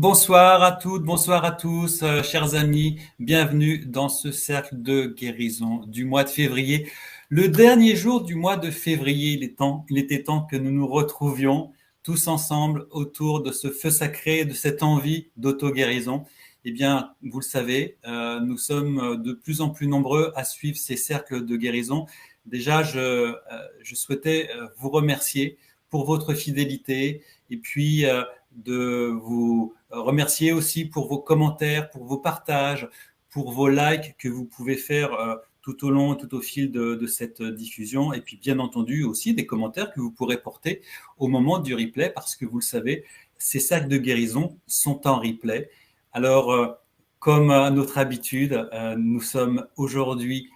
Bonsoir à toutes, bonsoir à tous, chers amis. Bienvenue dans ce cercle de guérison du mois de février. Le dernier jour du mois de février, il était temps que nous nous retrouvions tous ensemble autour de ce feu sacré, de cette envie d'auto-guérison. Eh bien, vous le savez, nous sommes de plus en plus nombreux à suivre ces cercles de guérison. Déjà, je souhaitais vous remercier pour votre fidélité et puis de vous remercier aussi pour vos commentaires, pour vos partages, pour vos likes que vous pouvez faire tout au long, tout au fil de cette diffusion. Et puis, bien entendu, aussi des commentaires que vous pourrez porter au moment du replay, parce que vous le savez, ces cercles de guérison sont en replay. Alors, comme à notre habitude, nous sommes aujourd'hui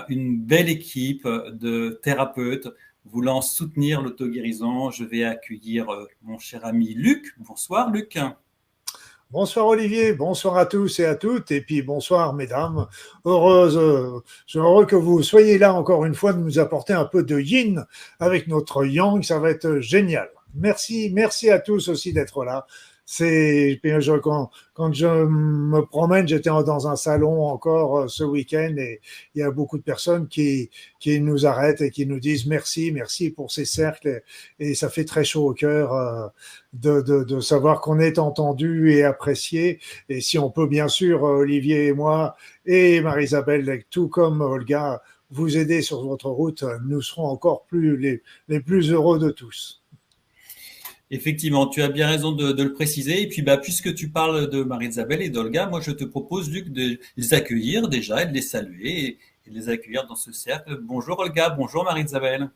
une belle équipe de thérapeutes voulant soutenir l'auto-guérison. Je vais accueillir mon cher ami Luc. Bonsoir Luc. Bonsoir Olivier, bonsoir à tous et à toutes, et puis bonsoir mesdames. Je suis heureux que vous soyez là encore une fois de nous apporter un peu de yin avec notre yang, ça va être génial. Merci à tous aussi d'être là. Quand je me promène, j'étais dans un salon encore ce week-end et il y a beaucoup de personnes qui nous arrêtent et qui nous disent merci pour ces cercles et ça fait très chaud au cœur de savoir qu'on est entendu et apprécié. Et si on peut bien sûr, Olivier et moi et Marie-Isabelle, tout comme Olga, vous aider sur votre route, nous serons encore les plus heureux de tous. Effectivement, tu as bien raison de le préciser. Et puis, puisque tu parles de Marie-Isabelle et d'Olga, moi, je te propose, Luc, de les accueillir déjà et de les saluer et de les accueillir dans ce cercle. Bonjour Olga, bonjour Marie-Isabelle.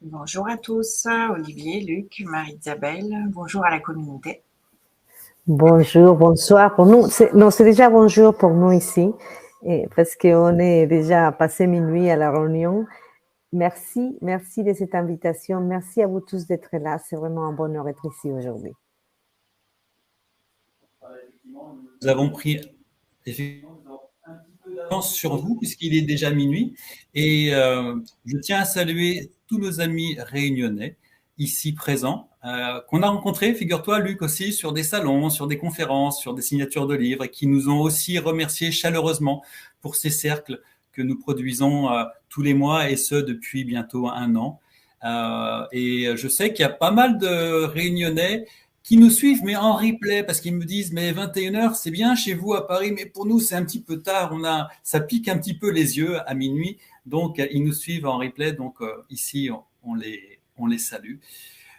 Bonjour à tous, Olivier, Luc, Marie-Isabelle. Bonjour à la communauté. Bonjour, bonsoir pour nous. C'est déjà bonjour pour nous ici, parce qu'on est déjà passé minuit à la réunion. Merci de cette invitation. Merci à vous tous d'être là. C'est vraiment un bonheur d'être ici aujourd'hui. Nous avons pris un petit peu d'avance sur vous puisqu'il est déjà minuit. Et je tiens à saluer tous nos amis réunionnais ici présents, qu'on a rencontrés, figure-toi Luc aussi, sur des salons, sur des conférences, sur des signatures de livres, et qui nous ont aussi remerciés chaleureusement pour ces cercles que nous produisons tous les mois, et ce depuis bientôt 1 an. Et je sais qu'il y a pas mal de réunionnais qui nous suivent, mais en replay, parce qu'ils me disent, mais 21h, c'est bien chez vous à Paris, mais pour nous, c'est un petit peu tard, ça pique un petit peu les yeux à minuit, donc ils nous suivent en replay, donc ici, on les salue.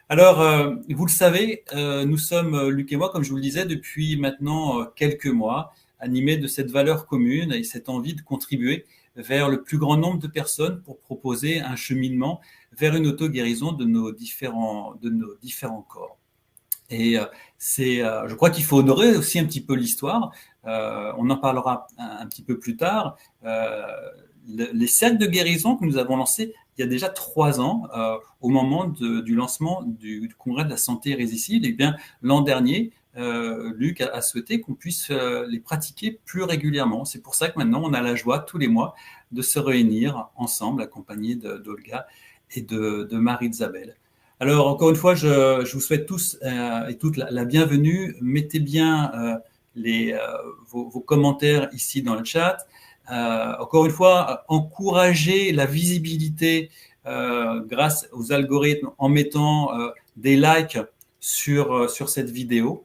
Alors, vous le savez, nous sommes, Luc et moi, comme je vous le disais, depuis maintenant quelques mois, animés de cette valeur commune et cette envie de contribuer vers le plus grand nombre de personnes pour proposer un cheminement vers une auto-guérison de nos différents corps. Et je crois qu'il faut honorer aussi un petit peu l'histoire. On en parlera un petit peu plus tard. Les cercles de guérison que nous avons lancés il y a déjà 3 ans, au moment du lancement du Congrès de la santé irrésistible. Et bien, l'an dernier, Luc a souhaité qu'on puisse les pratiquer plus régulièrement. C'est pour ça que maintenant, on a la joie tous les mois de se réunir ensemble, accompagnés d'Olga et de Marie-Isabelle. Alors, encore une fois, je vous souhaite tous et toutes la bienvenue. Mettez bien vos commentaires ici dans le chat. Encore une fois, encouragez la visibilité grâce aux algorithmes en mettant des likes sur cette vidéo.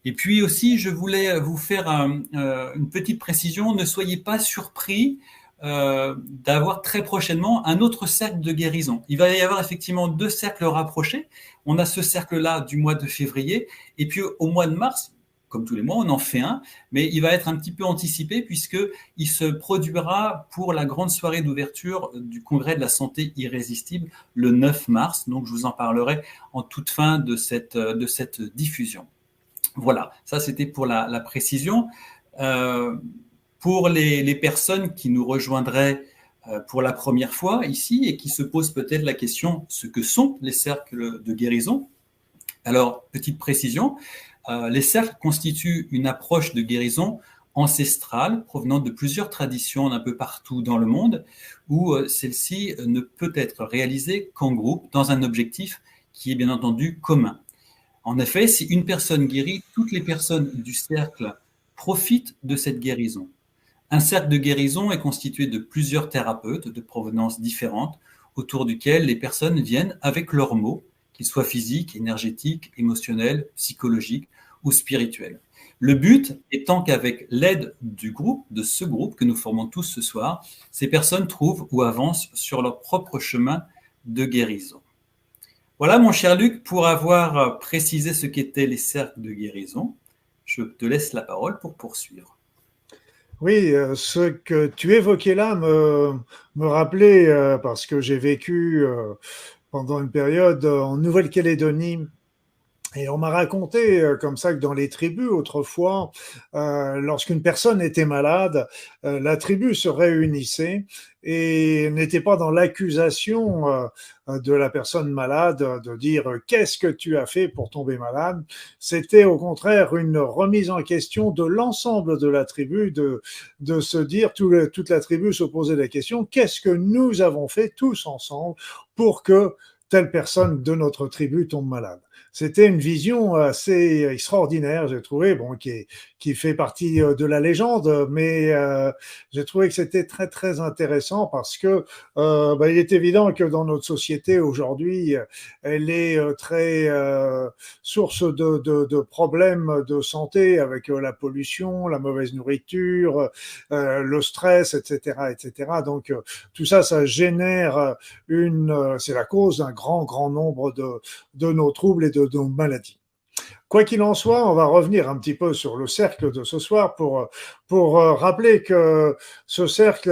Et puis aussi, je voulais vous faire une petite précision. Ne soyez pas surpris d'avoir très prochainement un autre cercle de guérison. Il va y avoir effectivement 2 cercles rapprochés. On a ce cercle-là du mois de février, et puis au mois de mars, comme tous les mois, on en fait un, mais il va être un petit peu anticipé puisqu'il se produira pour la grande soirée d'ouverture du Congrès de la santé irrésistible le 9 mars. Donc, je vous en parlerai en toute fin de cette diffusion. Voilà, ça c'était pour la précision. Pour les personnes qui nous rejoindraient pour la première fois ici et qui se posent peut-être la question ce que sont les cercles de guérison. Alors, petite précision, les cercles constituent une approche de guérison ancestrale provenant de plusieurs traditions d'un peu partout dans le monde, où celle-ci ne peut être réalisée qu'en groupe dans un objectif qui est bien entendu commun. En effet, si une personne guérit, toutes les personnes du cercle profitent de cette guérison. Un cercle de guérison est constitué de plusieurs thérapeutes de provenance différentes autour duquel les personnes viennent avec leurs maux, qu'ils soient physiques, énergétiques, émotionnels, psychologiques ou spirituels. Le but étant qu'avec l'aide du groupe, de ce groupe que nous formons tous ce soir, ces personnes trouvent ou avancent sur leur propre chemin de guérison. Voilà, mon cher Luc, pour avoir précisé ce qu'étaient les cercles de guérison, je te laisse la parole pour poursuivre. Oui, ce que tu évoquais là me rappelait, parce que j'ai vécu pendant une période en Nouvelle-Calédonie. Et on m'a raconté comme ça que dans les tribus autrefois, lorsqu'une personne était malade, la tribu se réunissait et n'était pas dans l'accusation de la personne malade de dire qu'est-ce que tu as fait pour tomber malade. C'était au contraire une remise en question de l'ensemble de la tribu, de se dire, toute la tribu se posait la question, qu'est-ce que nous avons fait tous ensemble pour que telle personne de notre tribu tombe malade. C'était une vision assez extraordinaire, j'ai trouvé, bon, qui fait partie de la légende, mais j'ai trouvé que c'était très très intéressant parce que il est évident que dans notre société aujourd'hui, elle est très source de problèmes de santé avec la pollution, la mauvaise nourriture, le stress, etc., etc. Donc tout ça, ça génère c'est la cause d'un grand nombre de nos troubles et de nos maladies. Quoi qu'il en soit, on va revenir un petit peu sur le cercle de ce soir pour rappeler que ce cercle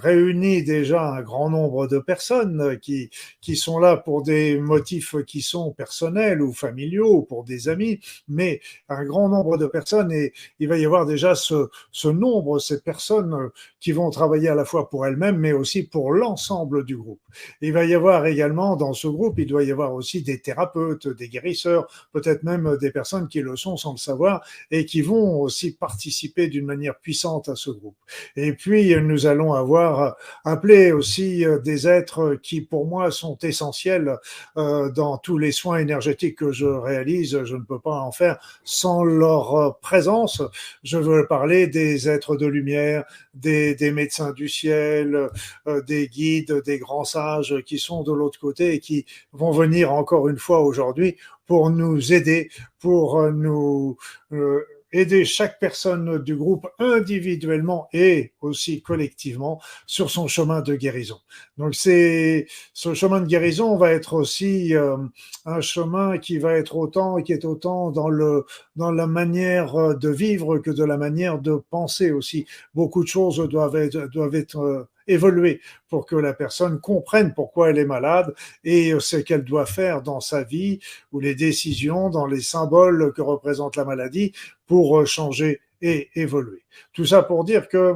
réunit déjà un grand nombre de personnes qui sont là pour des motifs qui sont personnels ou familiaux ou pour des amis, mais un grand nombre de personnes et il va y avoir déjà ce nombre, ces personnes qui vont travailler à la fois pour elles-mêmes mais aussi pour l'ensemble du groupe. Il va y avoir également dans ce groupe, il doit y avoir aussi des thérapeutes, des guérisseurs, peut-être même des personnes qui le sont sans le savoir et qui vont aussi participer d'une manière puissante à ce groupe. Et puis, nous allons avoir appelé aussi des êtres qui, pour moi, sont essentiels dans tous les soins énergétiques que je réalise. Je ne peux pas en faire sans leur présence. Je veux parler des êtres de lumière, des médecins du ciel, des guides, des grands sages qui sont de l'autre côté et qui vont venir encore une fois aujourd'hui pour nous aider, pour nous aider chaque personne du groupe individuellement et aussi collectivement sur son chemin de guérison. Donc ce chemin de guérison va être aussi un chemin qui est autant dans la manière de vivre que de la manière de penser aussi. Beaucoup de choses doivent être évoluer pour que la personne comprenne pourquoi elle est malade et ce qu'elle doit faire dans sa vie ou les décisions, dans les symboles que représente la maladie pour changer et évoluer. Tout ça pour dire que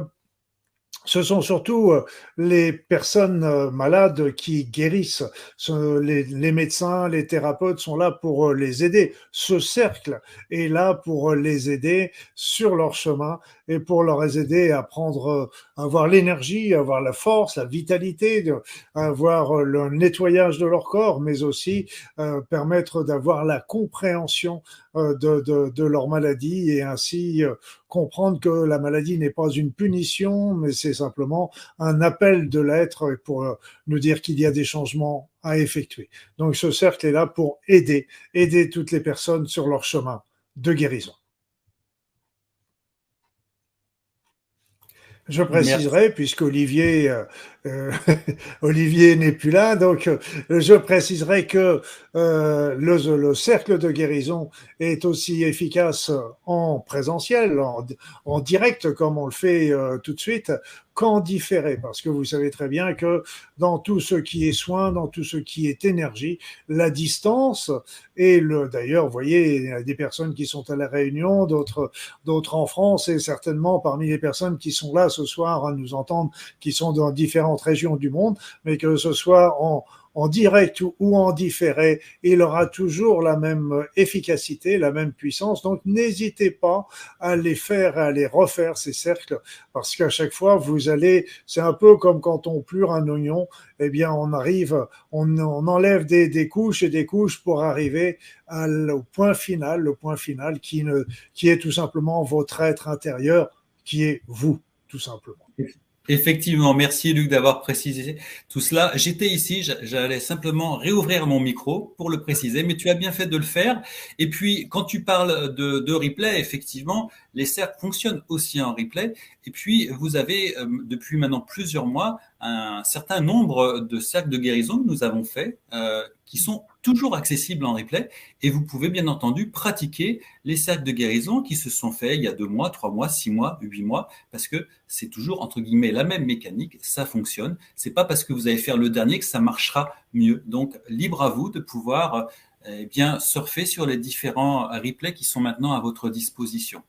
ce sont surtout les personnes malades qui guérissent. Les médecins, les thérapeutes sont là pour les aider. Ce cercle est là pour les aider sur leur chemin et pour leur aider à avoir l'énergie, à avoir la force, la vitalité, à avoir le nettoyage de leur corps, mais aussi permettre d'avoir la compréhension de leur maladie et ainsi comprendre que la maladie n'est pas une punition, mais c'est simplement un appel de l'être pour nous dire qu'il y a des changements à effectuer. Donc ce cercle est là pour aider toutes les personnes sur leur chemin de guérison. Je préciserai, puisque Olivier n'est plus là, donc je préciserai que le cercle de guérison est aussi efficace en présentiel, en direct, comme on le fait tout de suite, qu'en différé, parce que vous savez très bien que dans tout ce qui est soin, dans tout ce qui est énergie, la distance et d'ailleurs, vous voyez, il y a des personnes qui sont à la Réunion, d'autres en France, et certainement parmi les personnes qui sont là ce soir à nous entendre, qui sont dans différents différentes régions du monde, mais que ce soit en direct ou en différé, il aura toujours la même efficacité, la même puissance. Donc, n'hésitez pas à les faire, à les refaire, ces cercles, parce qu'à chaque fois, c'est un peu comme quand on plure un oignon, eh bien, on enlève des couches et des couches pour arriver au point final, le point final qui est tout simplement votre être intérieur, qui est vous, tout simplement. Effectivement, merci Luc d'avoir précisé tout cela. J'étais ici, j'allais simplement réouvrir mon micro pour le préciser, mais tu as bien fait de le faire. Et puis, quand tu parles de replay, effectivement, les cercles fonctionnent aussi en replay. Et puis, vous avez, depuis maintenant plusieurs mois, un certain nombre de cercles de guérison que nous avons faits, qui sont toujours accessibles en replay. Et vous pouvez bien entendu pratiquer les cercles de guérison qui se sont faits il y a 2 mois, 3 mois, 6 mois, 8 mois, parce que c'est toujours, entre guillemets, la même mécanique, ça fonctionne. C'est pas parce que vous allez faire le dernier que ça marchera mieux. Donc, libre à vous de pouvoir bien surfer sur les différents replays qui sont maintenant à votre disposition.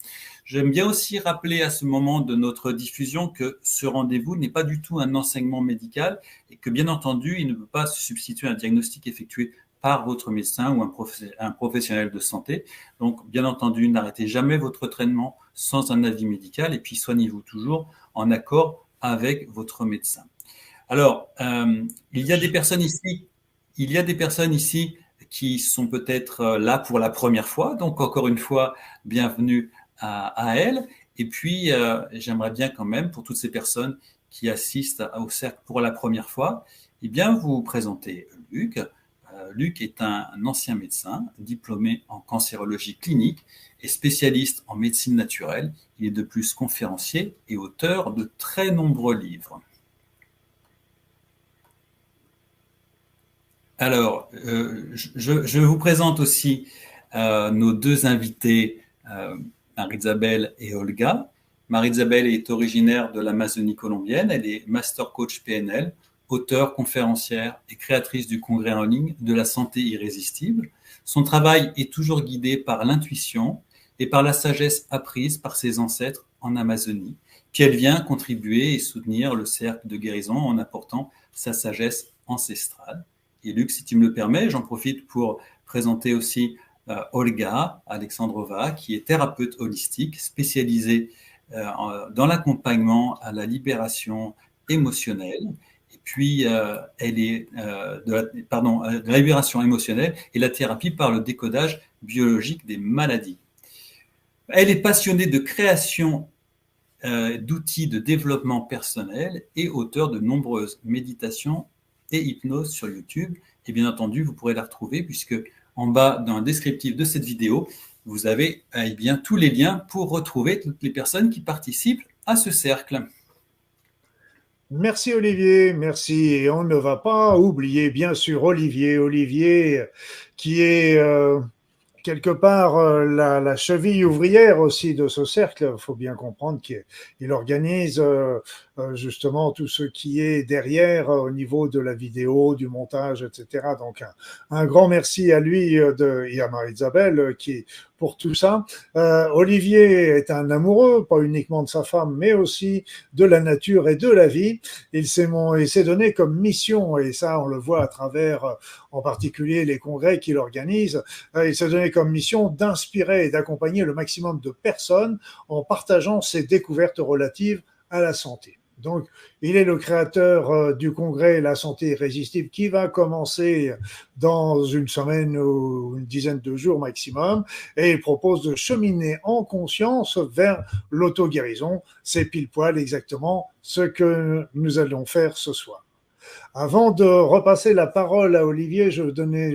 J'aime bien aussi rappeler à ce moment de notre diffusion que ce rendez-vous n'est pas du tout un enseignement médical et que, bien entendu, il ne peut pas se substituer à un diagnostic effectué par votre médecin ou un professionnel de santé. Donc, bien entendu, n'arrêtez jamais votre traitement sans un avis médical et puis soignez-vous toujours en accord avec votre médecin. Alors, il y a des personnes ici qui sont peut-être là pour la première fois. Donc, encore une fois, bienvenue à elles. Et puis, j'aimerais bien quand même, pour toutes ces personnes qui assistent au cercle pour la première fois, eh bien, vous présenter Luc. Luc est un ancien médecin, diplômé en cancérologie clinique et spécialiste en médecine naturelle. Il est de plus conférencier et auteur de très nombreux livres. Alors, je vous présente aussi nos 2 invités, Marie-Isabelle et Olga. Marie-Isabelle est originaire de l'Amazonie colombienne. Elle est master coach PNL, auteure, conférencière et créatrice du congrès en ligne de la santé irrésistible. Son travail est toujours guidé par l'intuition et par la sagesse apprise par ses ancêtres en Amazonie. Puis elle vient contribuer et soutenir le cercle de guérison en apportant sa sagesse ancestrale. Et Luc, si tu me le permets, j'en profite pour présenter aussi Olga Alexandrova, qui est thérapeute holistique spécialisée dans l'accompagnement à la libération émotionnelle. Et puis, elle est de la libération émotionnelle et la thérapie par le décodage biologique des maladies. Elle est passionnée de création d'outils de développement personnel et auteure de nombreuses méditations et hypnose sur YouTube. Et bien entendu, vous pourrez la retrouver puisque en bas dans le descriptif de cette vidéo, vous avez bien tous les liens pour retrouver toutes les personnes qui participent à ce cercle. Merci Olivier, merci. Et on ne va pas oublier bien sûr Olivier qui est quelque part la cheville ouvrière aussi de ce cercle. Il faut bien comprendre qu'il organise justement tout ce qui est derrière au niveau de la vidéo, du montage, etc. Donc un grand merci à lui et à Marie-Isabelle pour tout ça. Olivier est un amoureux, pas uniquement de sa femme, mais aussi de la nature et de la vie. Il s'est donné comme mission, et ça on le voit à travers en particulier les congrès qu'il organise, il s'est donné comme mission d'inspirer et d'accompagner le maximum de personnes en partageant ses découvertes relatives à la santé. Donc, il est le créateur du congrès La santé irrésistible qui va commencer dans une semaine ou une dizaine de jours maximum et il propose de cheminer en conscience vers l'auto-guérison. C'est pile poil exactement ce que nous allons faire ce soir. Avant de repasser la parole à Olivier, je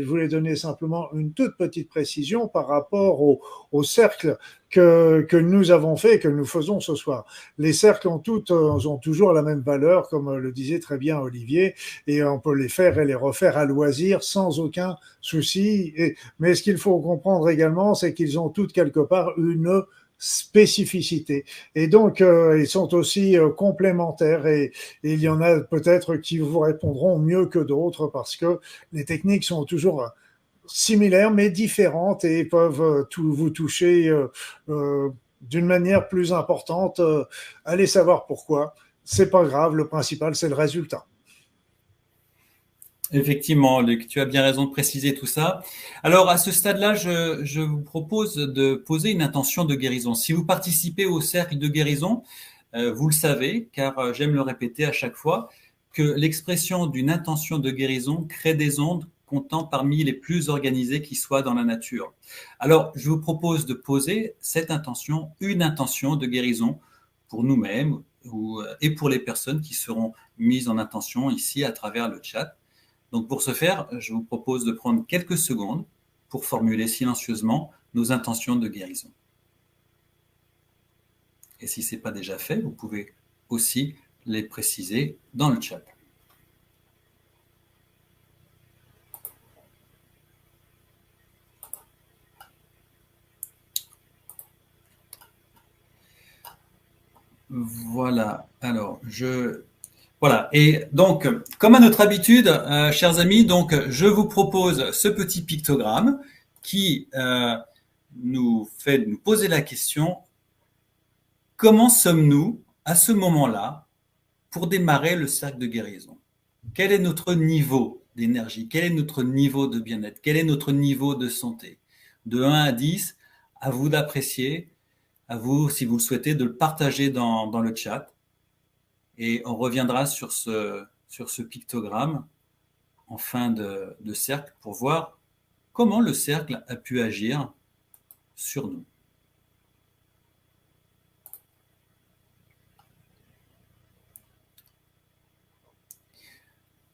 voulais donner simplement une toute petite précision par rapport au cercle que nous avons fait, que nous faisons ce soir. Les cercles ont toujours la même valeur, comme le disait très bien Olivier, et on peut les faire et les refaire à loisir sans aucun souci. Mais ce qu'il faut comprendre également, c'est qu'ils ont toutes quelque part une spécificité. Et donc, ils sont aussi complémentaires et il y en a peut-être qui vous répondront mieux que d'autres parce que les techniques sont toujours similaires mais différentes et peuvent vous toucher d'une manière plus importante. Allez savoir pourquoi. c'est pas grave, le principal, c'est le résultat. Effectivement, Luc, tu as bien raison de préciser tout ça. Alors, à ce stade-là, je vous propose de poser une intention de guérison. Si vous participez au cercle de guérison, vous le savez, car j'aime le répéter à chaque fois, que l'expression d'une intention de guérison crée des ondes comptant parmi les plus organisées qui soient dans la nature. Alors, je vous propose de poser cette intention, une intention de guérison pour nous-mêmes et pour les personnes qui seront mises en intention ici à travers le chat. Donc pour ce faire, je vous propose de prendre quelques secondes pour formuler silencieusement nos intentions de guérison. Et si ce n'est pas déjà fait, vous pouvez aussi les préciser dans le chat. Voilà, alors Voilà, et donc, comme à notre habitude, chers amis, donc je vous propose ce petit pictogramme qui nous fait nous poser la question, comment sommes-nous à ce moment-là pour démarrer le cercle de guérison? Quel est notre niveau d'énergie? Quel est notre niveau de bien-être? Quel est notre niveau de santé? De 1 à 10, à vous d'apprécier, à vous, si vous le souhaitez, de le partager dans le chat. Et on reviendra sur ce pictogramme en fin de cercle pour voir comment le cercle a pu agir sur nous.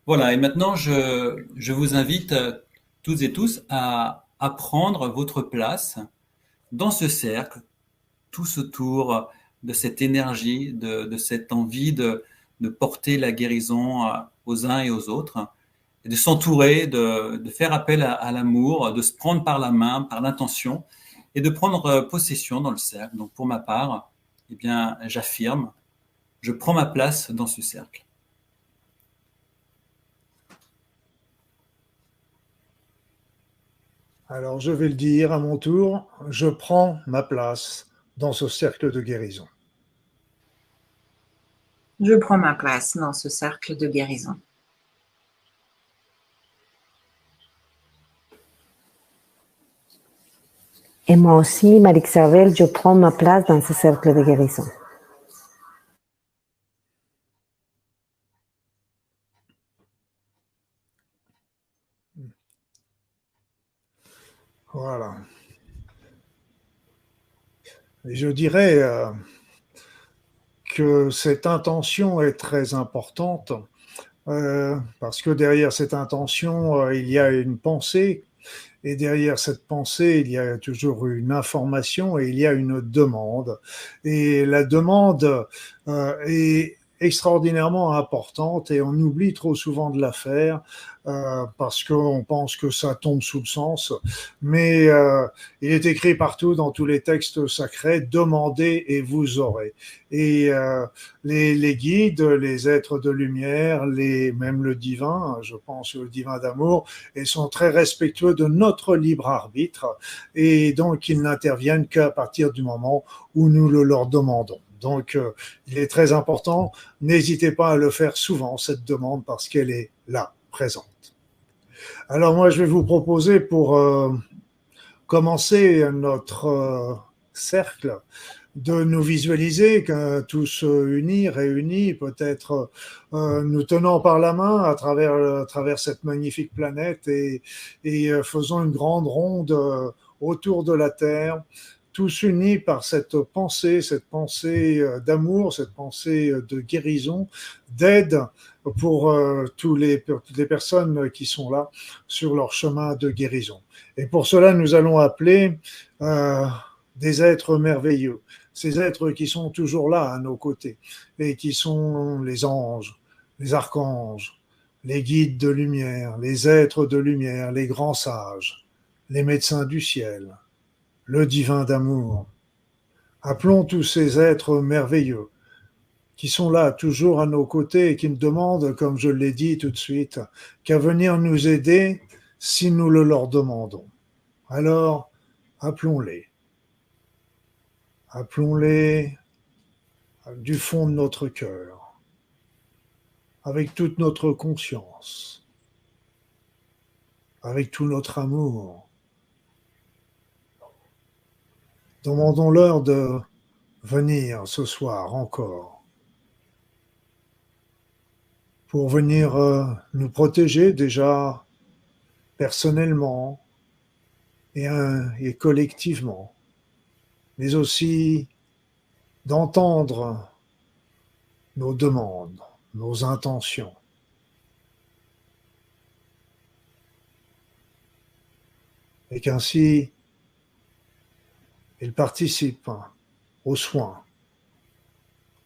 Voilà, et maintenant je vous invite toutes et tous à prendre votre place dans ce cercle, tous autour de cette énergie, de cette envie de porter la guérison aux uns et aux autres, et de s'entourer, de faire appel à l'amour, de se prendre par la main, par l'intention, et de prendre possession dans le cercle. Donc pour ma part, eh bien, j'affirme, je prends ma place dans ce cercle. Alors je vais le dire à mon tour, je prends ma place dans ce cercle de guérison. Je prends ma place dans ce cercle de guérison. Et moi aussi, Marie-Isabelle, je prends ma place dans ce cercle de guérison. Voilà. Et je dirais que cette intention est très importante parce que derrière cette intention, il y a une pensée. Et derrière cette pensée, il y a toujours une information et il y a une demande. Et la demande est extraordinairement importante et on oublie trop souvent de la faire parce qu'on pense que ça tombe sous le sens. Mais il est écrit partout dans tous les textes sacrés, demandez et vous aurez. Et les guides, les êtres de lumière, même le divin, je pense au divin d'amour, ils sont très respectueux de notre libre arbitre et donc ils n'interviennent qu'à partir du moment où nous le leur demandons. Donc il est très important, n'hésitez pas à le faire souvent, cette demande, parce qu'elle est là, présente. Alors moi je vais vous proposer pour commencer notre cercle, de nous visualiser tous unis, réunis, peut-être nous tenant par la main à travers cette magnifique planète et faisons une grande ronde autour de la Terre, tous unis par cette pensée d'amour, cette pensée de guérison, d'aide pour toutes les personnes qui sont là sur leur chemin de guérison. Et pour cela, nous allons appeler des êtres merveilleux, ces êtres qui sont toujours là à nos côtés et qui sont les anges, les archanges, les guides de lumière, les êtres de lumière, les grands sages, les médecins du ciel, le divin d'amour. Appelons tous ces êtres merveilleux qui sont là toujours à nos côtés et qui ne demandent, comme je l'ai dit tout de suite, qu'à venir nous aider si nous le leur demandons. Alors, appelons-les. Appelons-les du fond de notre cœur. avec toute notre conscience, avec tout notre amour. Demandons-leur de venir ce soir encore pour venir nous protéger déjà personnellement et collectivement, mais aussi d'entendre nos demandes, nos intentions. Et qu'ainsi, ils participent aux soins,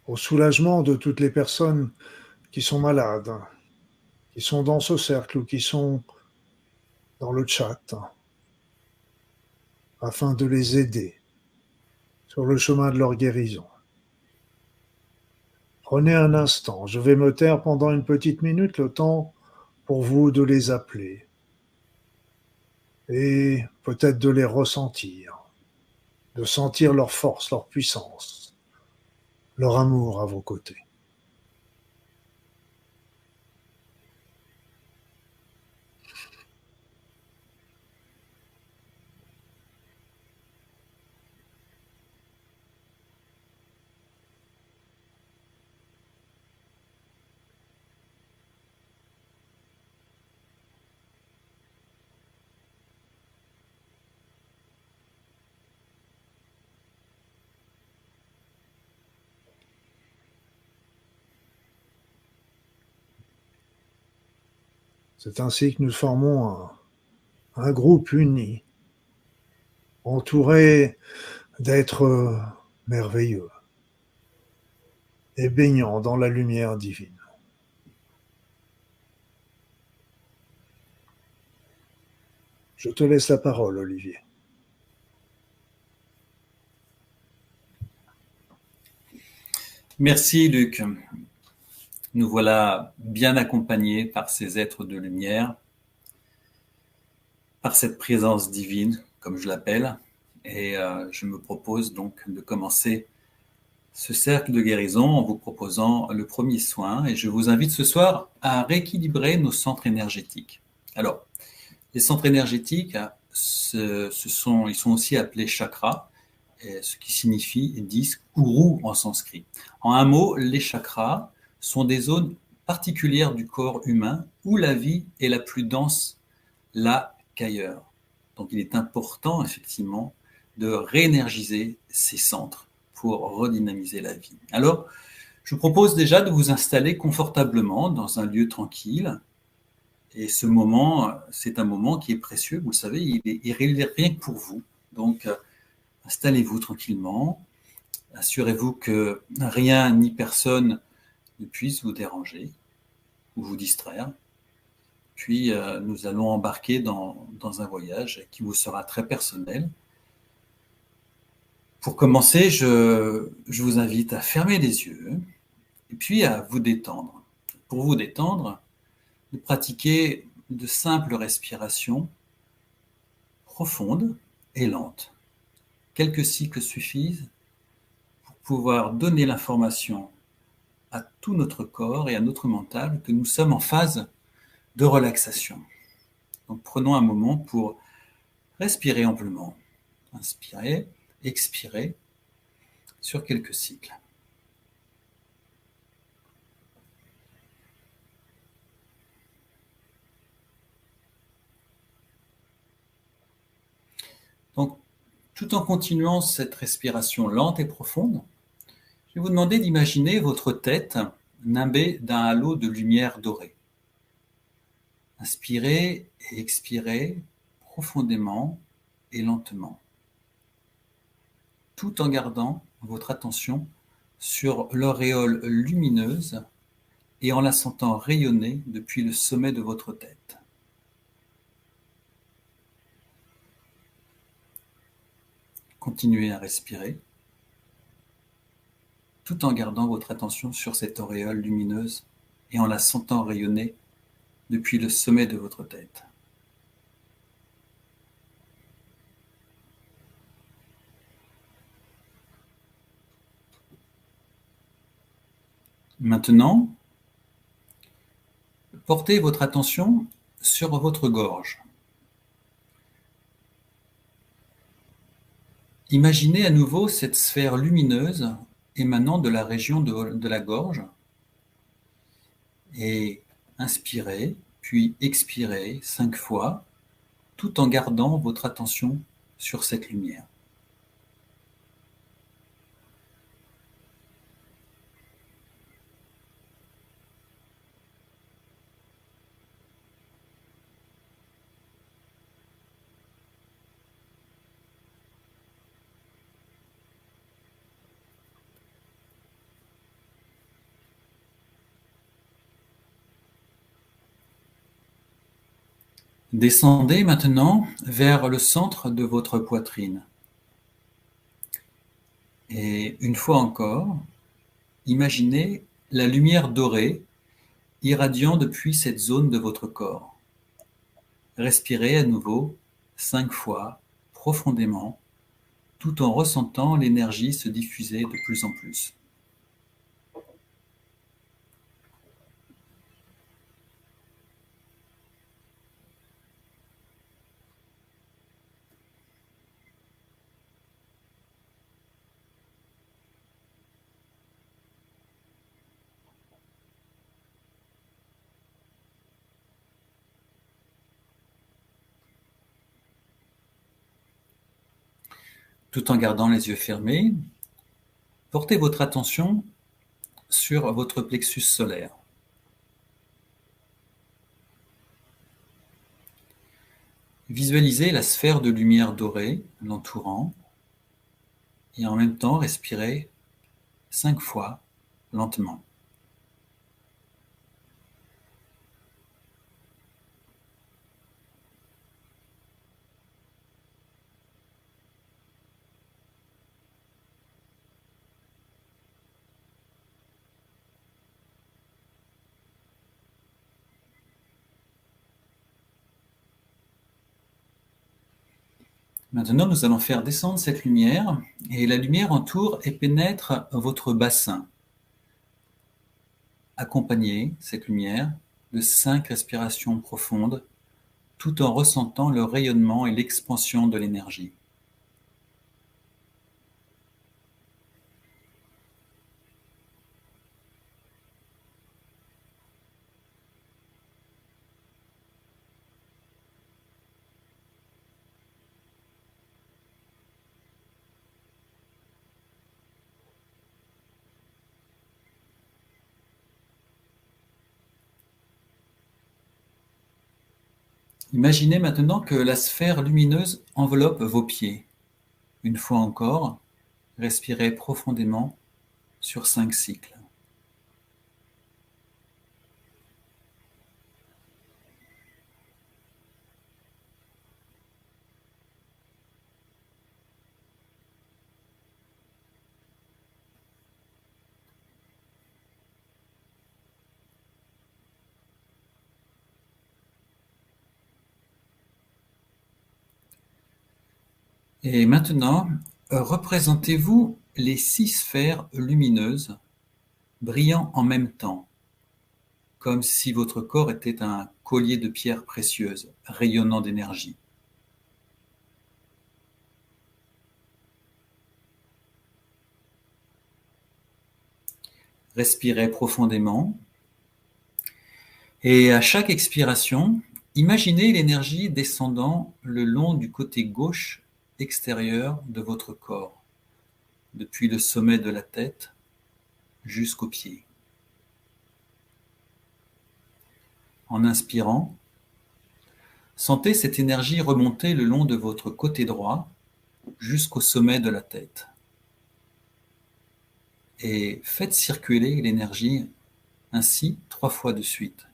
au soulagement de toutes les personnes qui sont malades, qui sont dans ce cercle ou qui sont dans le chat, afin de les aider sur le chemin de leur guérison. Prenez un instant, je vais me taire pendant une petite minute, le temps pour vous de les appeler et peut-être de les ressentir, de sentir leur force, leur puissance, leur amour à vos côtés. C'est ainsi que nous formons un groupe uni, entouré d'êtres merveilleux et baignant dans la lumière divine. Je te laisse la parole, Olivier. Merci, Luc. Nous voilà bien accompagnés par ces êtres de lumière, par cette présence divine, comme je l'appelle, et je me propose donc de commencer ce cercle de guérison en vous proposant le premier soin, et je vous invite ce soir à rééquilibrer nos centres énergétiques. Alors, les centres énergétiques, ils sont aussi appelés chakras, ce qui signifie disque ou roue en sanskrit. En un mot, les chakras sont des zones particulières du corps humain où la vie est la plus dense là qu'ailleurs. Donc il est important effectivement de réénergiser ces centres pour redynamiser la vie. Alors, je vous propose déjà de vous installer confortablement dans un lieu tranquille. Et ce moment, c'est un moment qui est précieux, vous le savez, il est rien que pour vous. Donc, installez-vous tranquillement, assurez-vous que rien ni personne ne puisse vous déranger ou vous distraire. Puis, nous allons embarquer dans un voyage qui vous sera très personnel. Pour commencer, je vous invite à fermer les yeux et puis à vous détendre. Pour vous détendre, de pratiquer de simples respirations profondes et lentes. Quelques cycles suffisent pour pouvoir donner l'information à tout notre corps et à notre mental que nous sommes en phase de relaxation. Donc prenons un moment pour respirer amplement. Inspirez, expirez sur quelques cycles. Donc, tout en continuant cette respiration lente et profonde, je vais vous demander d'imaginer votre tête nimbée d'un halo de lumière dorée. Inspirez et expirez profondément et lentement, tout en gardant votre attention sur l'auréole lumineuse et en la sentant rayonner depuis le sommet de votre tête. Continuez à respirer, tout en gardant votre attention sur cette auréole lumineuse et en la sentant rayonner depuis le sommet de votre tête. Maintenant, portez votre attention sur votre gorge. Imaginez à nouveau cette sphère lumineuse émanant de la région de la gorge et inspirez, puis expirez 5 fois, tout en gardant votre attention sur cette lumière. Descendez maintenant vers le centre de votre poitrine. Et une fois encore, imaginez la lumière dorée irradiant depuis cette zone de votre corps. Respirez à nouveau 5 fois profondément, tout en ressentant l'énergie se diffuser de plus en plus. Tout en gardant les yeux fermés, portez votre attention sur votre plexus solaire. Visualisez la sphère de lumière dorée l'entourant et en même temps respirez 5 fois lentement. Maintenant, nous allons faire descendre cette lumière et la lumière entoure et pénètre votre bassin. Accompagnez cette lumière de 5 respirations profondes tout en ressentant le rayonnement et l'expansion de l'énergie. Imaginez maintenant que la sphère lumineuse enveloppe vos pieds. Une fois encore, respirez profondément sur 5 cycles. Et maintenant, représentez-vous les 6 sphères lumineuses brillant en même temps, comme si votre corps était un collier de pierres précieuses, rayonnant d'énergie. Respirez profondément et à chaque expiration, imaginez l'énergie descendant le long du côté gauche extérieur de votre corps, depuis le sommet de la tête jusqu'aux pieds. En inspirant, sentez cette énergie remonter le long de votre côté droit jusqu'au sommet de la tête. Et faites circuler l'énergie ainsi 3 fois de suite.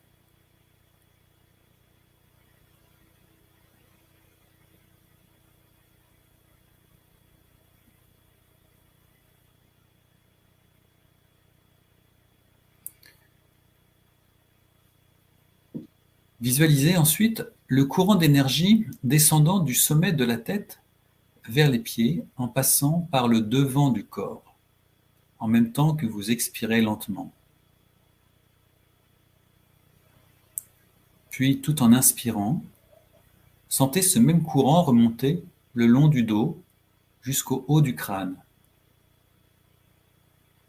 Visualisez ensuite le courant d'énergie descendant du sommet de la tête vers les pieds en passant par le devant du corps, en même temps que vous expirez lentement. Puis, tout en inspirant, sentez ce même courant remonter le long du dos jusqu'au haut du crâne.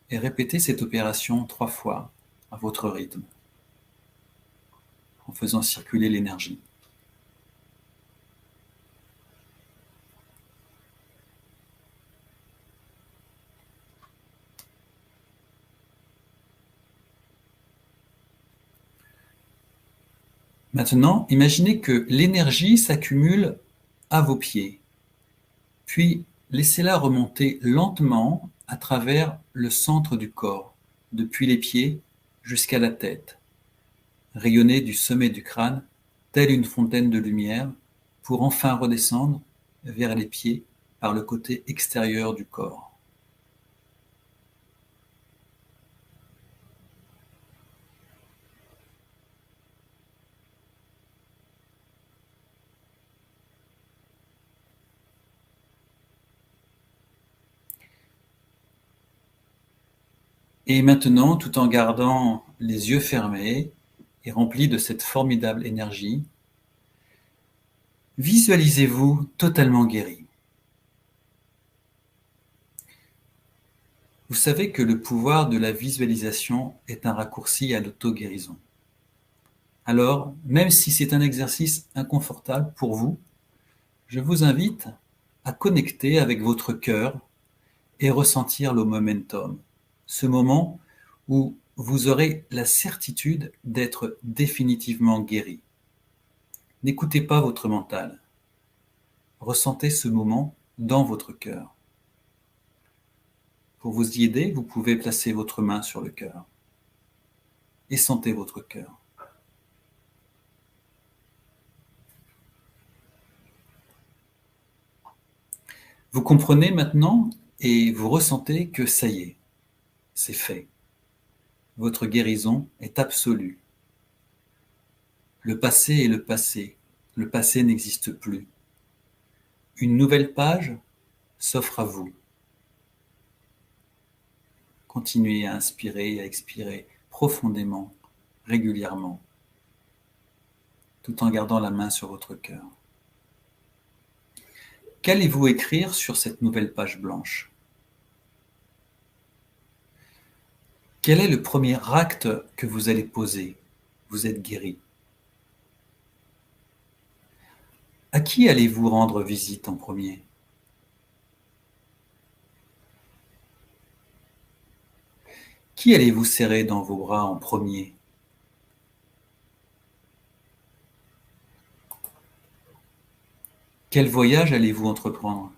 Et répétez cette opération 3 fois à votre rythme, en faisant circuler l'énergie. Maintenant, imaginez que l'énergie s'accumule à vos pieds, puis laissez-la remonter lentement à travers le centre du corps, depuis les pieds jusqu'à la tête, rayonner du sommet du crâne, telle une fontaine de lumière, pour enfin redescendre vers les pieds par le côté extérieur du corps. Et maintenant, tout en gardant les yeux fermés et remplis de cette formidable énergie, visualisez-vous totalement guéri. Vous savez que le pouvoir de la visualisation est un raccourci à l'auto-guérison. Alors, même si c'est un exercice inconfortable pour vous, je vous invite à connecter avec votre cœur et ressentir le momentum, ce moment où vous aurez la certitude d'être définitivement guéri. N'écoutez pas votre mental. Ressentez ce moment dans votre cœur. Pour vous y aider, vous pouvez placer votre main sur le cœur et sentez votre cœur. Vous comprenez maintenant et vous ressentez que ça y est, c'est fait. Votre guérison est absolue. Le passé est le passé. Le passé n'existe plus. Une nouvelle page s'offre à vous. Continuez à inspirer et à expirer profondément, régulièrement, tout en gardant la main sur votre cœur. Qu'allez-vous écrire sur cette nouvelle page blanche? Quel est le premier acte que vous allez poser? Vous êtes guéri. À qui allez-vous rendre visite en premier? Qui allez-vous serrer dans vos bras en premier? Quel voyage allez-vous entreprendre?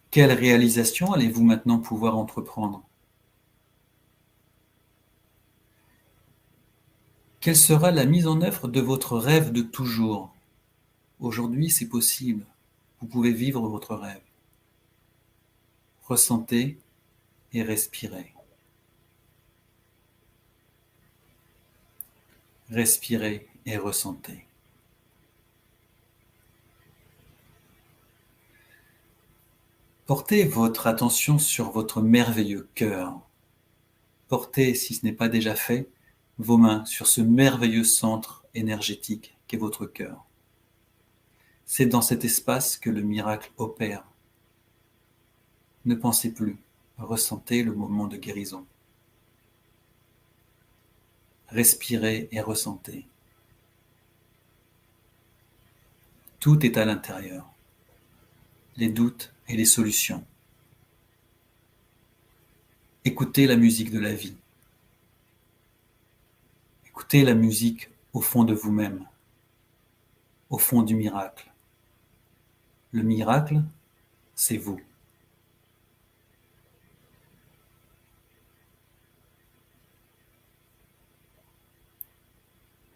Quelle réalisation allez-vous maintenant pouvoir entreprendre? Quelle sera la mise en œuvre de votre rêve de toujours? Aujourd'hui, c'est possible. Vous pouvez vivre votre rêve. Ressentez et respirez. Respirez et ressentez. Portez votre attention sur votre merveilleux cœur. Portez, si ce n'est pas déjà fait, vos mains sur ce merveilleux centre énergétique qu'est votre cœur. C'est dans cet espace que le miracle opère. Ne pensez plus, ressentez le moment de guérison. Respirez et ressentez. Tout est à l'intérieur. Les doutes et les solutions. Écoutez la musique de la vie. Écoutez la musique au fond de vous-même, au fond du miracle. Le miracle, c'est vous.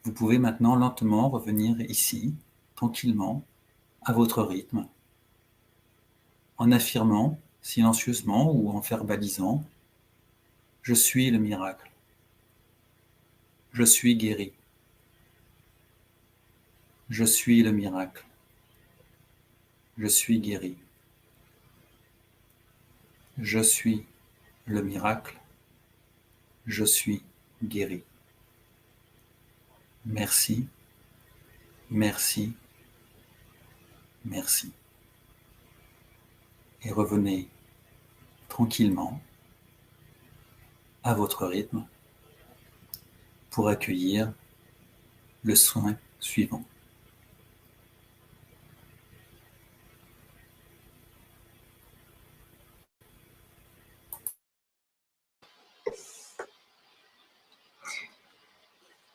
Vous pouvez maintenant lentement revenir ici, tranquillement, à votre rythme, en affirmant silencieusement ou en verbalisant « Je suis le miracle. Je suis guéri. Je suis le miracle. Je suis guéri. Je suis le miracle. je suis guéri. Merci, merci, merci. Et revenez tranquillement à votre rythme pour accueillir le soin suivant.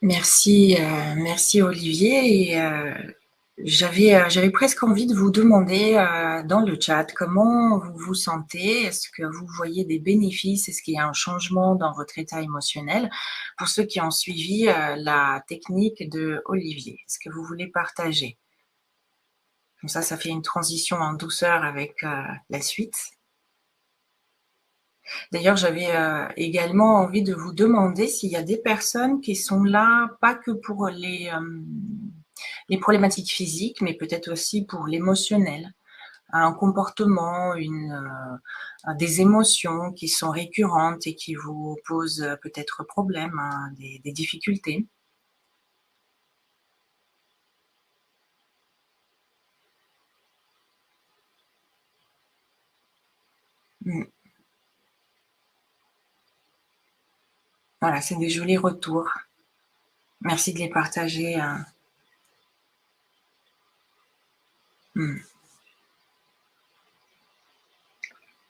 Merci, merci Olivier. Et j'avais presque envie de vous demander dans le chat comment vous vous sentez. Est-ce que vous voyez des bénéfices? Est-ce qu'il y a un changement dans votre état émotionnel pour ceux qui ont suivi la technique de Olivier? Est-ce que vous voulez partager? Comme ça fait une transition en douceur avec la suite. D'ailleurs, j'avais également envie de vous demander s'il y a des personnes qui sont là, pas que pour les problématiques physiques, mais peut-être aussi pour l'émotionnel, un comportement, des émotions qui sont récurrentes et qui vous posent peut-être problème, hein, des difficultés. Voilà, c'est des jolis retours. Merci de les partager.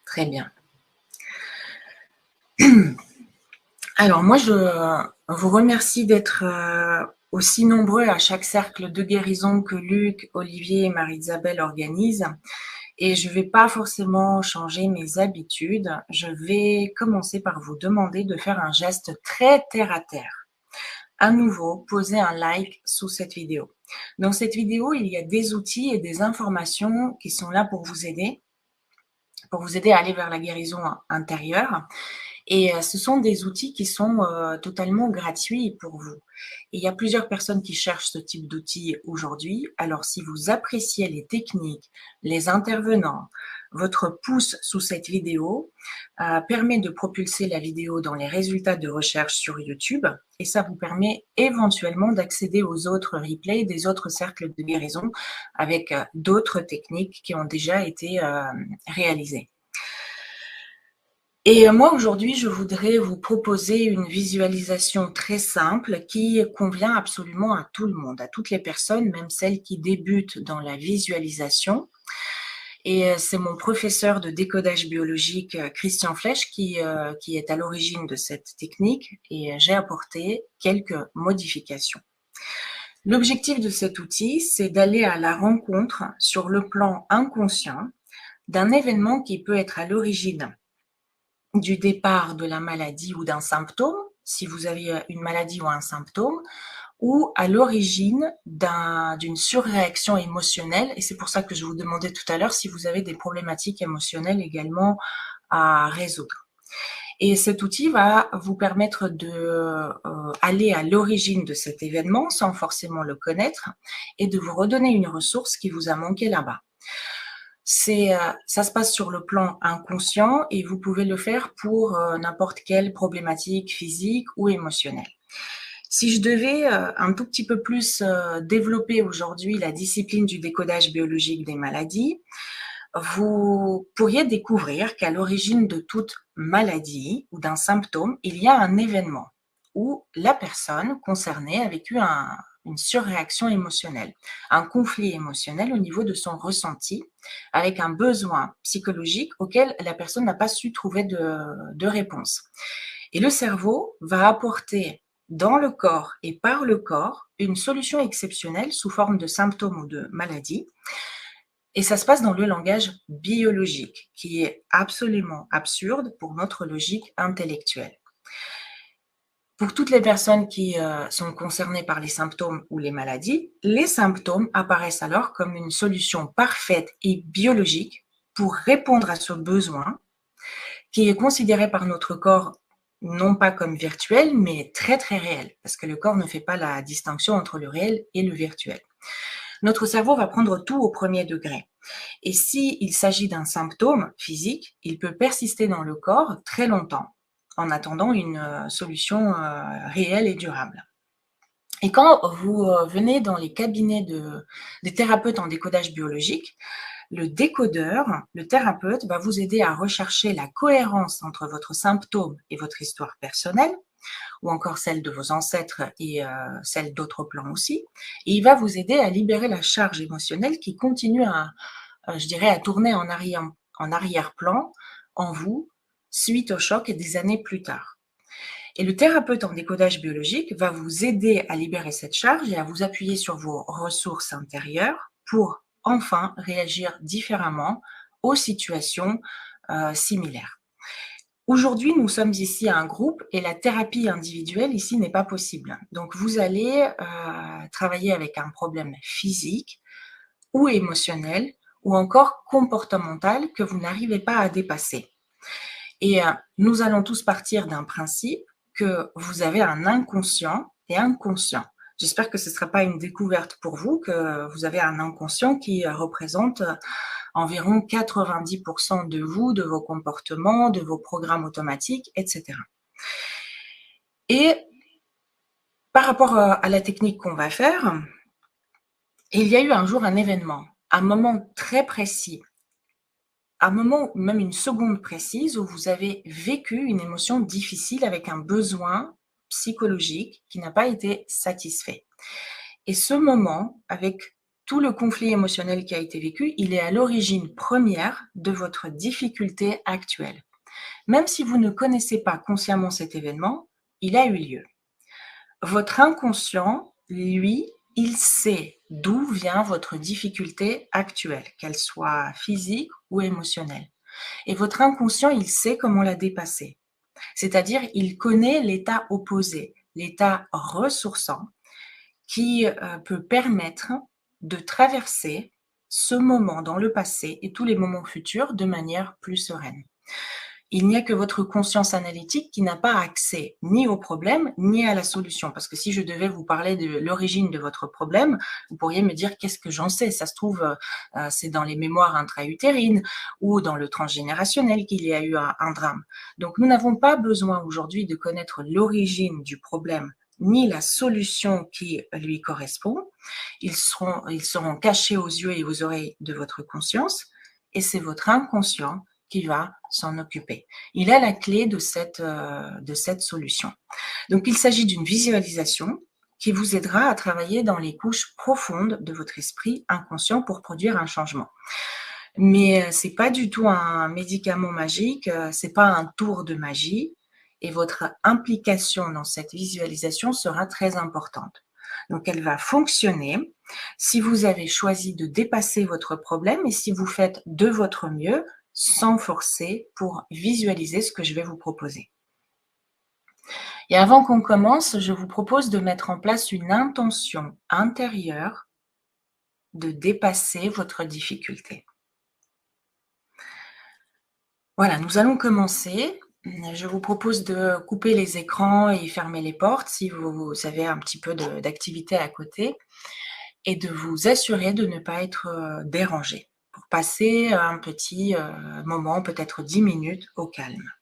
Très bien. Alors moi, je vous remercie d'être aussi nombreux à chaque cercle de guérison que Luc, Olivier et Marie-Isabelle organisent. Et je ne vais pas forcément changer mes habitudes. Je vais commencer par vous demander de faire un geste très terre à terre. À nouveau, posez un like sous cette vidéo. Dans cette vidéo, il y a des outils et des informations qui sont là pour vous aider à aller vers la guérison intérieure. Et ce sont des outils qui sont totalement gratuits pour vous. Et il y a plusieurs personnes qui cherchent ce type d'outils aujourd'hui. Alors, si vous appréciez les techniques, les intervenants, votre pouce sous cette vidéo permet de propulser la vidéo dans les résultats de recherche sur YouTube. Et ça vous permet éventuellement d'accéder aux autres replays des autres cercles de guérison avec d'autres techniques qui ont déjà été réalisées. Et moi, aujourd'hui, je voudrais vous proposer une visualisation très simple qui convient absolument à tout le monde, à toutes les personnes, même celles qui débutent dans la visualisation. Et c'est mon professeur de décodage biologique, Christian Flech, qui est à l'origine de cette technique, et j'ai apporté quelques modifications. L'objectif de cet outil, c'est d'aller à la rencontre sur le plan inconscient d'un événement qui peut être à l'origine du départ de la maladie ou d'un symptôme, si vous avez une maladie ou un symptôme, ou à l'origine d'une surréaction émotionnelle. Et c'est pour ça que je vous demandais tout à l'heure si vous avez des problématiques émotionnelles également à résoudre. Et cet outil va vous permettre d'aller à l'origine de cet événement sans forcément le connaître et de vous redonner une ressource qui vous a manqué là-bas. Ça se passe sur le plan inconscient et vous pouvez le faire pour n'importe quelle problématique physique ou émotionnelle. Si je devais un tout petit peu plus développer aujourd'hui la discipline du décodage biologique des maladies, vous pourriez découvrir qu'à l'origine de toute maladie ou d'un symptôme, il y a un événement où la personne concernée a vécu une surréaction émotionnelle, un conflit émotionnel au niveau de son ressenti, avec un besoin psychologique auquel la personne n'a pas su trouver de réponse. Et le cerveau va apporter dans le corps et par le corps une solution exceptionnelle sous forme de symptômes ou de maladies. Et ça se passe dans le langage biologique, qui est absolument absurde pour notre logique intellectuelle. Pour toutes les personnes qui sont concernées par les symptômes ou les maladies, les symptômes apparaissent alors comme une solution parfaite et biologique pour répondre à ce besoin qui est considéré par notre corps non pas comme virtuel, mais très très réel, parce que le corps ne fait pas la distinction entre le réel et le virtuel. Notre cerveau va prendre tout au premier degré. Et s'il s'agit d'un symptôme physique, il peut persister dans le corps très longtemps, en attendant une solution réelle et durable. Et quand vous venez dans les cabinets des thérapeutes en décodage biologique, le décodeur, le thérapeute, va vous aider à rechercher la cohérence entre votre symptôme et votre histoire personnelle, ou encore celle de vos ancêtres et celle d'autres plans aussi. Et il va vous aider à libérer la charge émotionnelle qui continue je dirais, à tourner en arrière-plan en vous suite au choc et des années plus tard. Et le thérapeute en décodage biologique va vous aider à libérer cette charge et à vous appuyer sur vos ressources intérieures pour enfin réagir différemment aux situations similaires. Aujourd'hui, nous sommes ici un groupe et la thérapie individuelle ici n'est pas possible. Donc, vous allez travailler avec un problème physique ou émotionnel ou encore comportemental que vous n'arrivez pas à dépasser. Et nous allons tous partir d'un principe que vous avez un inconscient et un conscient. J'espère que ce ne sera pas une découverte pour vous, que vous avez un inconscient qui représente environ 90% de vous, de vos comportements, de vos programmes automatiques, etc. Et par rapport à la technique qu'on va faire, il y a eu un jour un événement, un moment très précis, un moment, même une seconde précise, où vous avez vécu une émotion difficile avec un besoin psychologique qui n'a pas été satisfait. Et ce moment, avec tout le conflit émotionnel qui a été vécu, il est à l'origine première de votre difficulté actuelle. Même si vous ne connaissez pas consciemment cet événement, il a eu lieu. Votre inconscient, lui, il sait d'où vient votre difficulté actuelle, qu'elle soit physique ou émotionnelle. Et votre inconscient, il sait comment la dépasser. C'est-à-dire, il connaît l'état opposé, l'état ressourçant, qui peut permettre de traverser ce moment dans le passé et tous les moments futurs de manière plus sereine. Il n'y a que votre conscience analytique qui n'a pas accès ni au problème ni à la solution. Parce que si je devais vous parler de l'origine de votre problème, vous pourriez me dire qu'est-ce que j'en sais. Ça se trouve, c'est dans les mémoires intra-utérines ou dans le transgénérationnel qu'il y a eu un drame. Donc nous n'avons pas besoin aujourd'hui de connaître l'origine du problème ni la solution qui lui correspond. Ils seront cachés aux yeux et aux oreilles de votre conscience et c'est votre inconscient qui va s'en occuper. Il a la clé de cette solution. Donc, il s'agit d'une visualisation qui vous aidera à travailler dans les couches profondes de votre esprit inconscient pour produire un changement. Mais c'est pas du tout un médicament magique, c'est pas un tour de magie et votre implication dans cette visualisation sera très importante. Donc, elle va fonctionner si vous avez choisi de dépasser votre problème et si vous faites de votre mieux sans forcer pour visualiser ce que je vais vous proposer. Et avant qu'on commence, je vous propose de mettre en place une intention intérieure de dépasser votre difficulté. Voilà, nous allons commencer. Je vous propose de couper les écrans et fermer les portes si vous avez un petit peu d'activité à côté et de vous assurer de ne pas être dérangé pour passer un petit moment, peut-être 10 minutes au calme.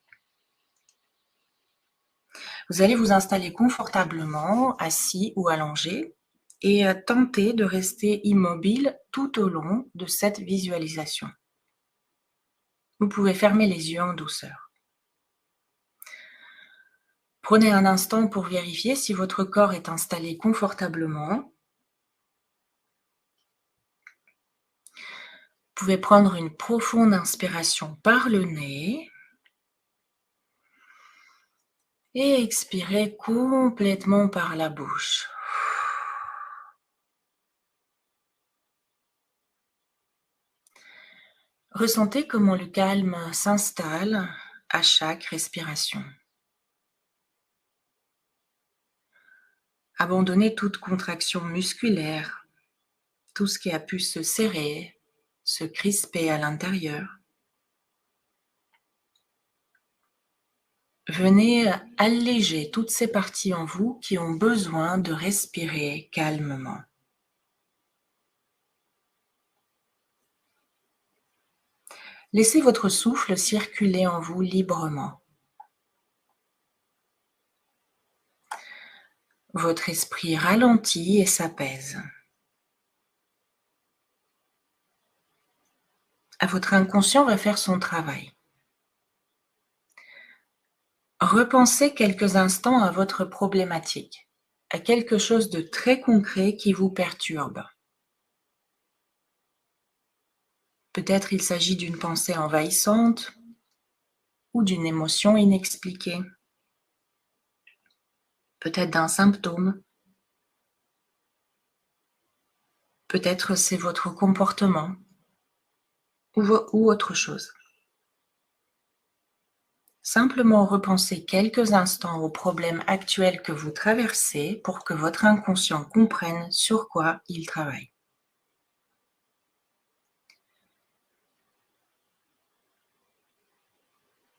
Vous allez vous installer confortablement, assis ou allongé, et tenter de rester immobile tout au long de cette visualisation. Vous pouvez fermer les yeux en douceur. Prenez un instant pour vérifier si votre corps est installé confortablement. Vous pouvez prendre une profonde inspiration par le nez et expirer complètement par la bouche. Ressentez comment le calme s'installe à chaque respiration. Abandonnez toute contraction musculaire, tout ce qui a pu se serrer, se crisper à l'intérieur. Venez alléger toutes ces parties en vous qui ont besoin de respirer calmement. Laissez votre souffle circuler en vous librement. votre esprit ralentit et s'apaise. Votre inconscient va faire son travail. Repensez quelques instants à votre problématique, à quelque chose de très concret qui vous perturbe. Peut-être il s'agit d'une pensée envahissante ou d'une émotion inexpliquée. Peut-être d'un symptôme. Peut-être c'est votre comportement ou autre chose. Simplement repensez quelques instants aux problèmes actuels que vous traversez pour que votre inconscient comprenne sur quoi il travaille.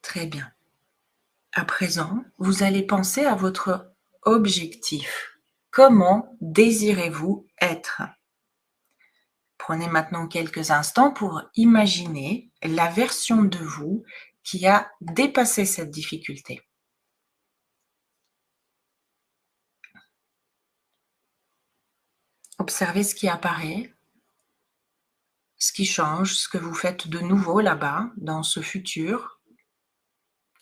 Très bien. À présent, vous allez penser à votre objectif. Comment désirez-vous être ? Prenez maintenant quelques instants pour imaginer la version de vous qui a dépassé cette difficulté. Observez ce qui apparaît, ce qui change, ce que vous faites de nouveau là-bas, dans ce futur.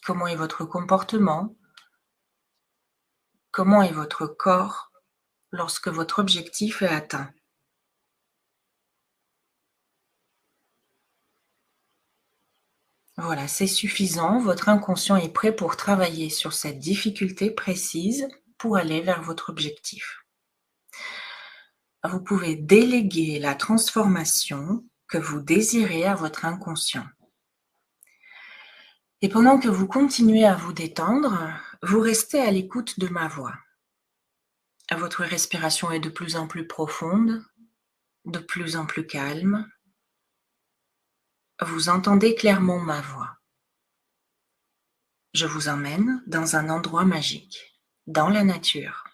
Comment est votre comportement? Comment est votre corps lorsque votre objectif est atteint? Voilà, c'est suffisant. Votre inconscient est prêt pour travailler sur cette difficulté précise pour aller vers votre objectif. Vous pouvez déléguer la transformation que vous désirez à votre inconscient. Et pendant que vous continuez à vous détendre, vous restez à l'écoute de ma voix. Votre respiration est de plus en plus profonde, de plus en plus calme. Vous entendez clairement ma voix. Je vous emmène dans un endroit magique, dans la nature.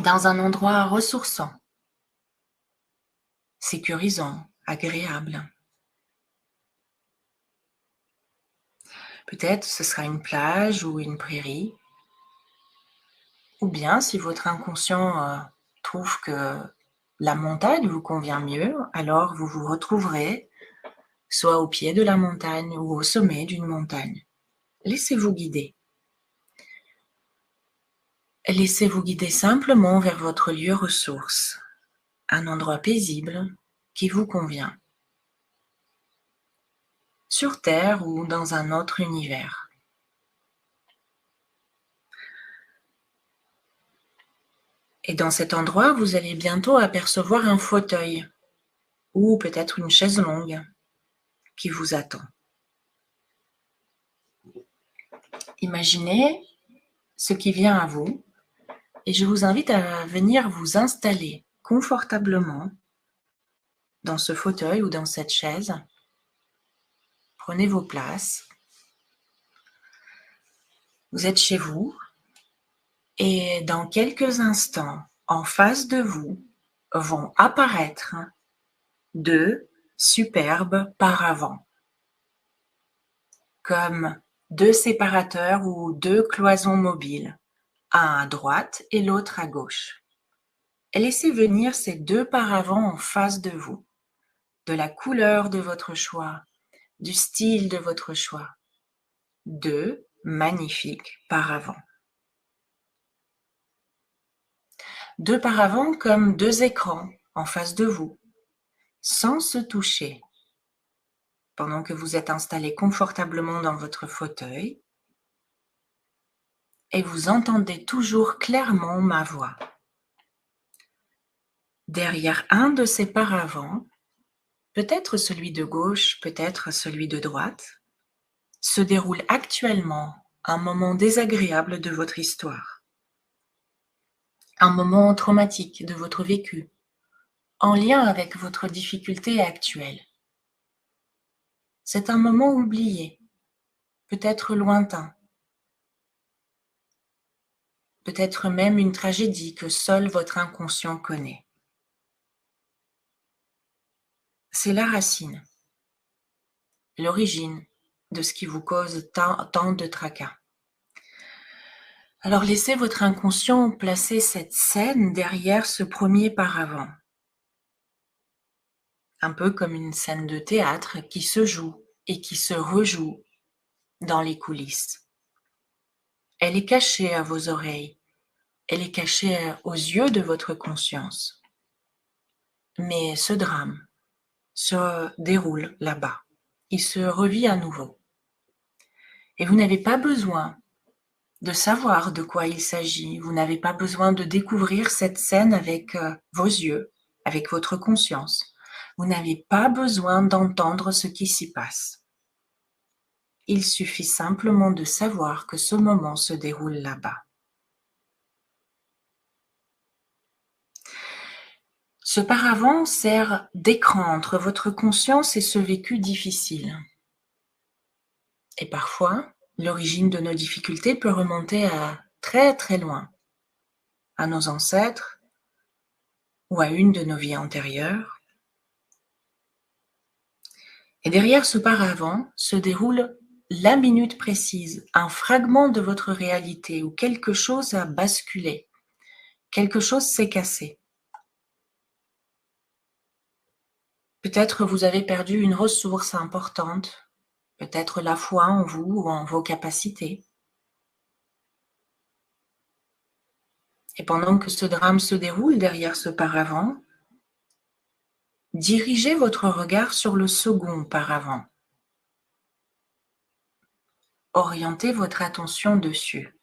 Dans un endroit ressourçant, sécurisant, agréable. Peut-être ce sera une plage ou une prairie. Ou bien, si votre inconscient trouve que la montagne vous convient mieux, alors vous vous retrouverez soit au pied de la montagne ou au sommet d'une montagne. Laissez-vous guider. Laissez-vous guider simplement vers votre lieu ressource, un endroit paisible qui vous convient, sur Terre ou dans un autre univers. Et dans cet endroit, vous allez bientôt apercevoir un fauteuil ou peut-être une chaise longue qui vous attend. Imaginez ce qui vient à vous et je vous invite à venir vous installer confortablement dans ce fauteuil ou dans cette chaise. Prenez vos places. Vous êtes chez vous et dans quelques instants, en face de vous, vont apparaître 2 superbes paravents, comme 2 séparateurs ou 2 cloisons mobiles, un à droite et l'autre à gauche. Et laissez venir ces 2 paravents en face de vous, de la couleur de votre choix, du style de votre choix. 2 magnifiques paravents. 2 paravents comme 2 écrans en face de vous, sans se toucher. Pendant que vous êtes installé confortablement dans votre fauteuil et vous entendez toujours clairement ma voix. Derrière un de ces paravents, peut-être celui de gauche, peut-être celui de droite, se déroule actuellement un moment désagréable de votre histoire. Un moment traumatique de votre vécu, en lien avec votre difficulté actuelle. C'est un moment oublié, peut-être lointain, peut-être même une tragédie que seul votre inconscient connaît. C'est la racine, l'origine de ce qui vous cause tant de tracas. Alors laissez votre inconscient placer cette scène derrière ce premier paravent. Un peu comme une scène de théâtre qui se joue et qui se rejoue dans les coulisses. Elle est cachée à vos oreilles, elle est cachée aux yeux de votre conscience. Mais ce drame se déroule là-bas, il se revit à nouveau. Et vous n'avez pas besoin de savoir de quoi il s'agit, vous n'avez pas besoin de découvrir cette scène avec vos yeux, avec votre conscience. Vous n'avez pas besoin d'entendre ce qui s'y passe. Il suffit simplement de savoir que ce moment se déroule là-bas. Ce paravent sert d'écran entre votre conscience et ce vécu difficile. Et parfois, l'origine de nos difficultés peut remonter à très très loin, à nos ancêtres ou à une de nos vies antérieures. Et derrière ce paravent se déroule la minute précise, un fragment de votre réalité où quelque chose a basculé, quelque chose s'est cassé. Peut-être vous avez perdu une ressource importante, peut-être la foi en vous ou en vos capacités. Et pendant que ce drame se déroule derrière ce paravent, dirigez votre regard sur le second paravent. Orientez votre attention dessus.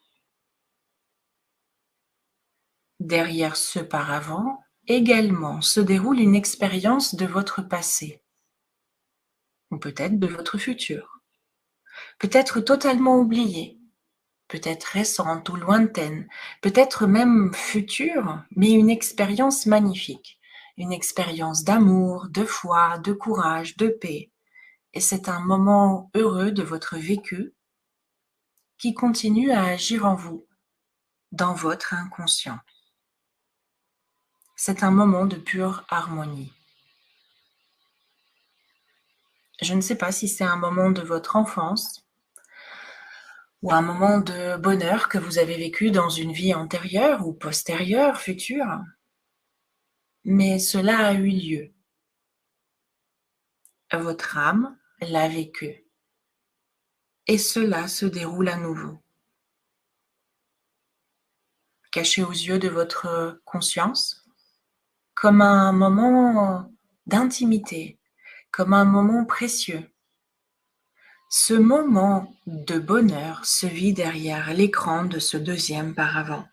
Derrière ce paravent, également se déroule une expérience de votre passé, ou peut-être de votre futur, peut-être totalement oubliée, peut-être récente ou lointaine, peut-être même future, mais une expérience magnifique, une expérience d'amour, de foi, de courage, de paix. Et c'est un moment heureux de votre vécu qui continue à agir en vous, dans votre inconscient. C'est un moment de pure harmonie. Je ne sais pas si c'est un moment de votre enfance ou un moment de bonheur que vous avez vécu dans une vie antérieure ou postérieure, future, mais cela a eu lieu. Votre âme l'a vécu. Et cela se déroule à nouveau. Caché aux yeux de votre conscience, comme un moment d'intimité, comme un moment précieux. Ce moment de bonheur se vit derrière l'écran de ce deuxième paravent.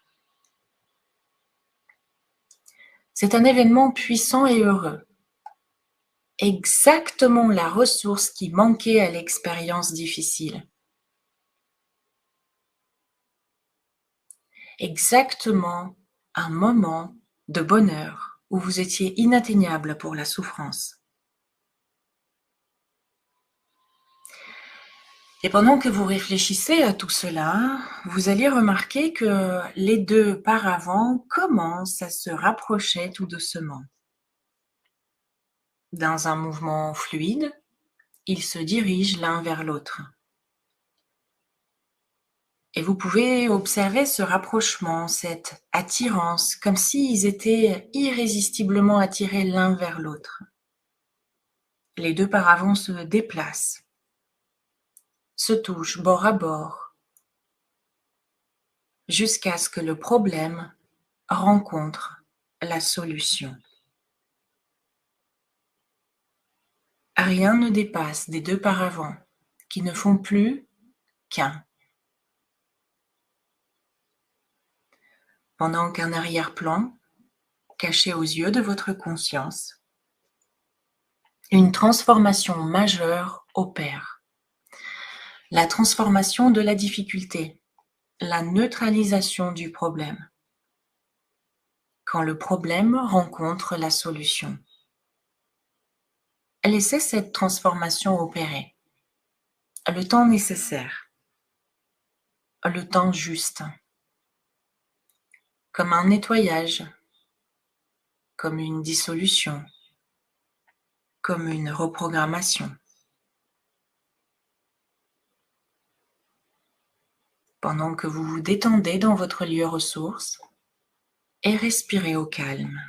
C'est un événement puissant et heureux. Exactement la ressource qui manquait à l'expérience difficile. Exactement un moment de bonheur où vous étiez inatteignable pour la souffrance. Et pendant que vous réfléchissez à tout cela, vous allez remarquer que les deux paravents commencent à se rapprocher tout doucement. Dans un mouvement fluide, ils se dirigent l'un vers l'autre. Et vous pouvez observer ce rapprochement, cette attirance, comme s'ils étaient irrésistiblement attirés l'un vers l'autre. Les deux paravents se déplacent, se touchent bord à bord, jusqu'à ce que le problème rencontre la solution. Rien ne dépasse des deux paravents qui ne font plus qu'un. Pendant qu'un arrière-plan, caché aux yeux de votre conscience, une transformation majeure opère. La transformation de la difficulté, la neutralisation du problème. Quand le problème rencontre la solution. Laissez cette transformation opérer. Le temps nécessaire. Le temps juste. Comme un nettoyage. Comme une dissolution. Comme une reprogrammation. pendant que vous vous détendez dans votre lieu ressource et respirez au calme.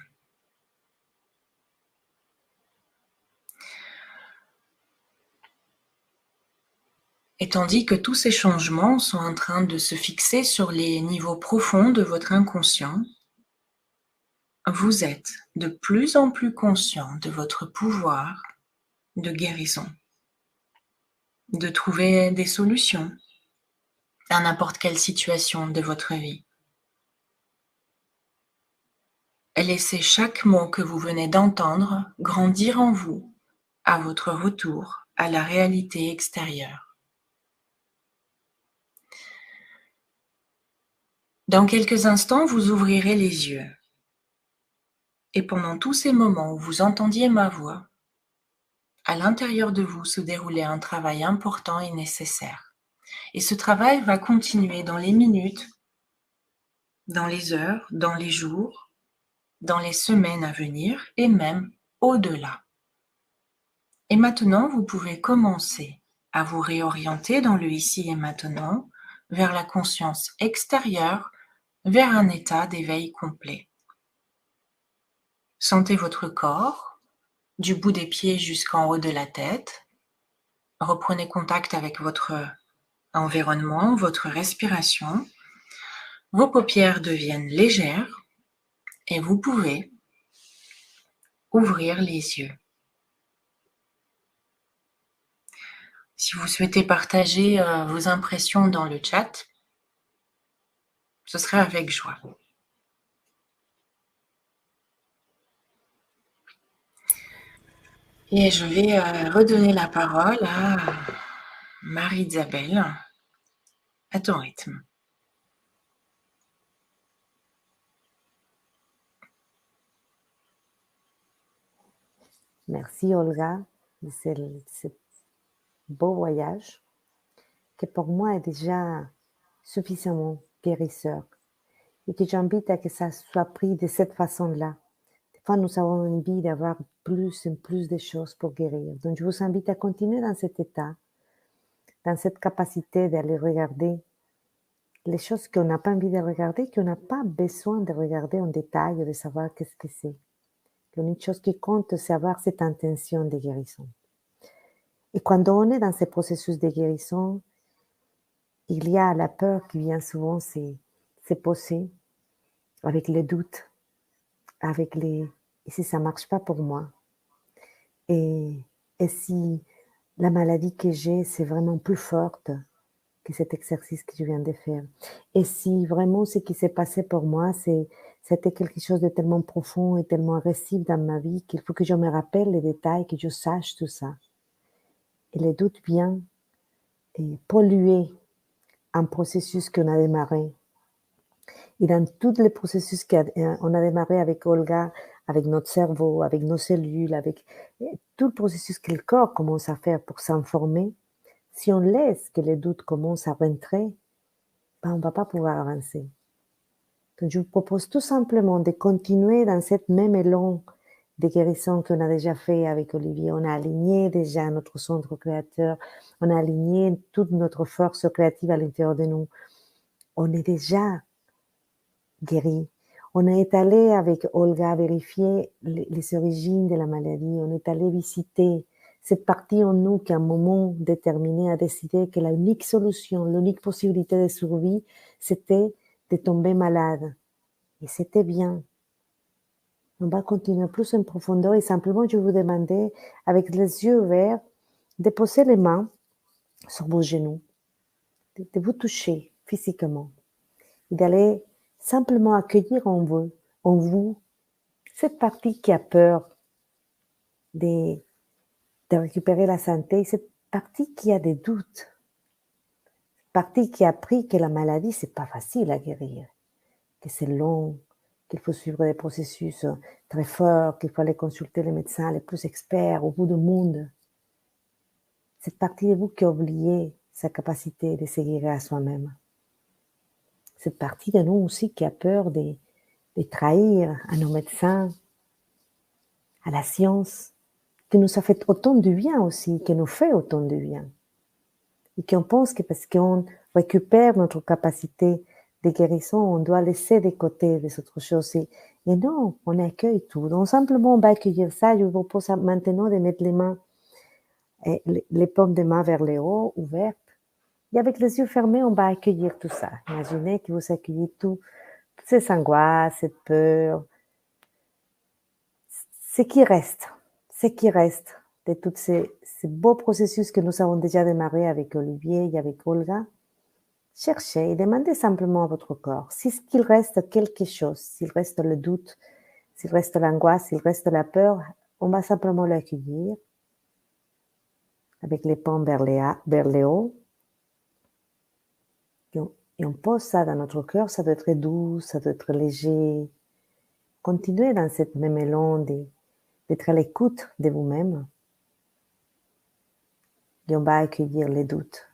Et tandis que tous ces changements sont en train de se fixer sur les niveaux profonds de votre inconscient, vous êtes de plus en plus conscient de votre pouvoir de guérison, de trouver des solutions à n'importe quelle situation de votre vie. Et laissez chaque mot que vous venez d'entendre grandir en vous à votre retour à la réalité extérieure. Dans quelques instants, vous ouvrirez les yeux. Et pendant tous ces moments où vous entendiez ma voix, à l'intérieur de vous se déroulait un travail important et nécessaire. Et ce travail va continuer dans les minutes, dans les heures, dans les jours, dans les semaines à venir et même au-delà. Et maintenant, vous pouvez commencer à vous réorienter dans le ici et maintenant vers la conscience extérieure, vers un état d'éveil complet. Sentez votre corps, du bout des pieds jusqu'en haut de la tête. Reprenez contact avec votre environnement, votre respiration. Vos paupières deviennent légères et vous pouvez ouvrir les yeux. Si vous souhaitez partager vos impressions dans le chat, ce serait avec joie. Et je vais redonner la parole à Marie-Isabelle, à ton rythme. Merci Olga de ce beau voyage qui pour moi est déjà suffisamment guérisseur et que j'invite à que ça soit pris de cette façon-là. Des fois, nous avons envie d'avoir plus et plus de choses pour guérir. Donc, je vous invite à continuer dans cet état, dans cette capacité d'aller regarder les choses qu'on n'a pas envie de regarder, qu'on n'a pas besoin de regarder en détail ou de savoir qu'est-ce que c'est. L'unique chose qui compte, c'est avoir cette intention de guérison. Et quand on est dans ce processus de guérison, il y a la peur qui vient souvent se poser avec les doutes, avec les « et si ça ne marche pas pour moi ?» et si la maladie que j'ai, c'est vraiment plus forte que cet exercice que je viens de faire. Et si vraiment ce qui s'est passé pour moi, c'était quelque chose de tellement profond et tellement agressif dans ma vie qu'il faut que je me rappelle les détails, que je sache tout ça. Et les doutes viennent polluer un processus qu'on a démarré. Et dans tous les processus qu'on a démarré avec Olga, avec notre cerveau, avec nos cellules, avec tout le processus que le corps commence à faire pour s'informer, si on laisse que les doutes commencent à rentrer, on ne va pas pouvoir avancer. Donc, je vous propose tout simplement de continuer dans cette même élan de guérison qu'on a déjà fait avec Olivier. On a aligné déjà notre centre créateur, on a aligné toute notre force créative à l'intérieur de nous. On est déjà guéri. On est allé avec Olga vérifier les origines de la maladie. On est allé visiter cette partie en nous qui, à un moment déterminé, a décidé que l'unique solution, l'unique possibilité de survie, c'était de tomber malade. Et c'était bien. On va continuer plus en profondeur et simplement, je vous demandais, avec les yeux ouverts, de poser les mains sur vos genoux, de vous toucher physiquement et d'aller simplement accueillir en vous cette partie qui a peur de récupérer la santé, cette partie qui a des doutes, cette partie qui a appris que la maladie, c'est pas facile à guérir, que c'est long, qu'il faut suivre des processus très forts, qu'il faut aller consulter les médecins les plus experts au bout du monde. Cette partie de vous qui a oublié sa capacité de se guérir à soi-même. Cette partie de nous aussi qui a peur de trahir à nos médecins, à la science, qui nous a fait autant de bien aussi, qui nous fait autant de bien. Et qu'on pense que parce qu'on récupère notre capacité de guérison, on doit laisser de côté les autres choses. Et non, on accueille tout. Donc simplement, on va accueillir ça. Je vous propose maintenant de mettre les mains, les paumes des mains vers le haut, ouvertes. Et avec les yeux fermés, on va accueillir tout ça. Imaginez que vous accueillez toutes ces angoisses, cette peur, ce qui reste de tous ces beaux processus que nous avons déjà démarré avec Olivier et avec Olga. Cherchez et demandez simplement à votre corps s'il reste quelque chose, s'il reste le doute, s'il reste l'angoisse, s'il reste la peur, on va simplement l'accueillir avec les paumes vers le haut. Et on pose ça dans notre cœur, ça doit être doux, ça doit être léger. Continuez dans cette même élan d'être à l'écoute de vous-même. Et on va accueillir les doutes.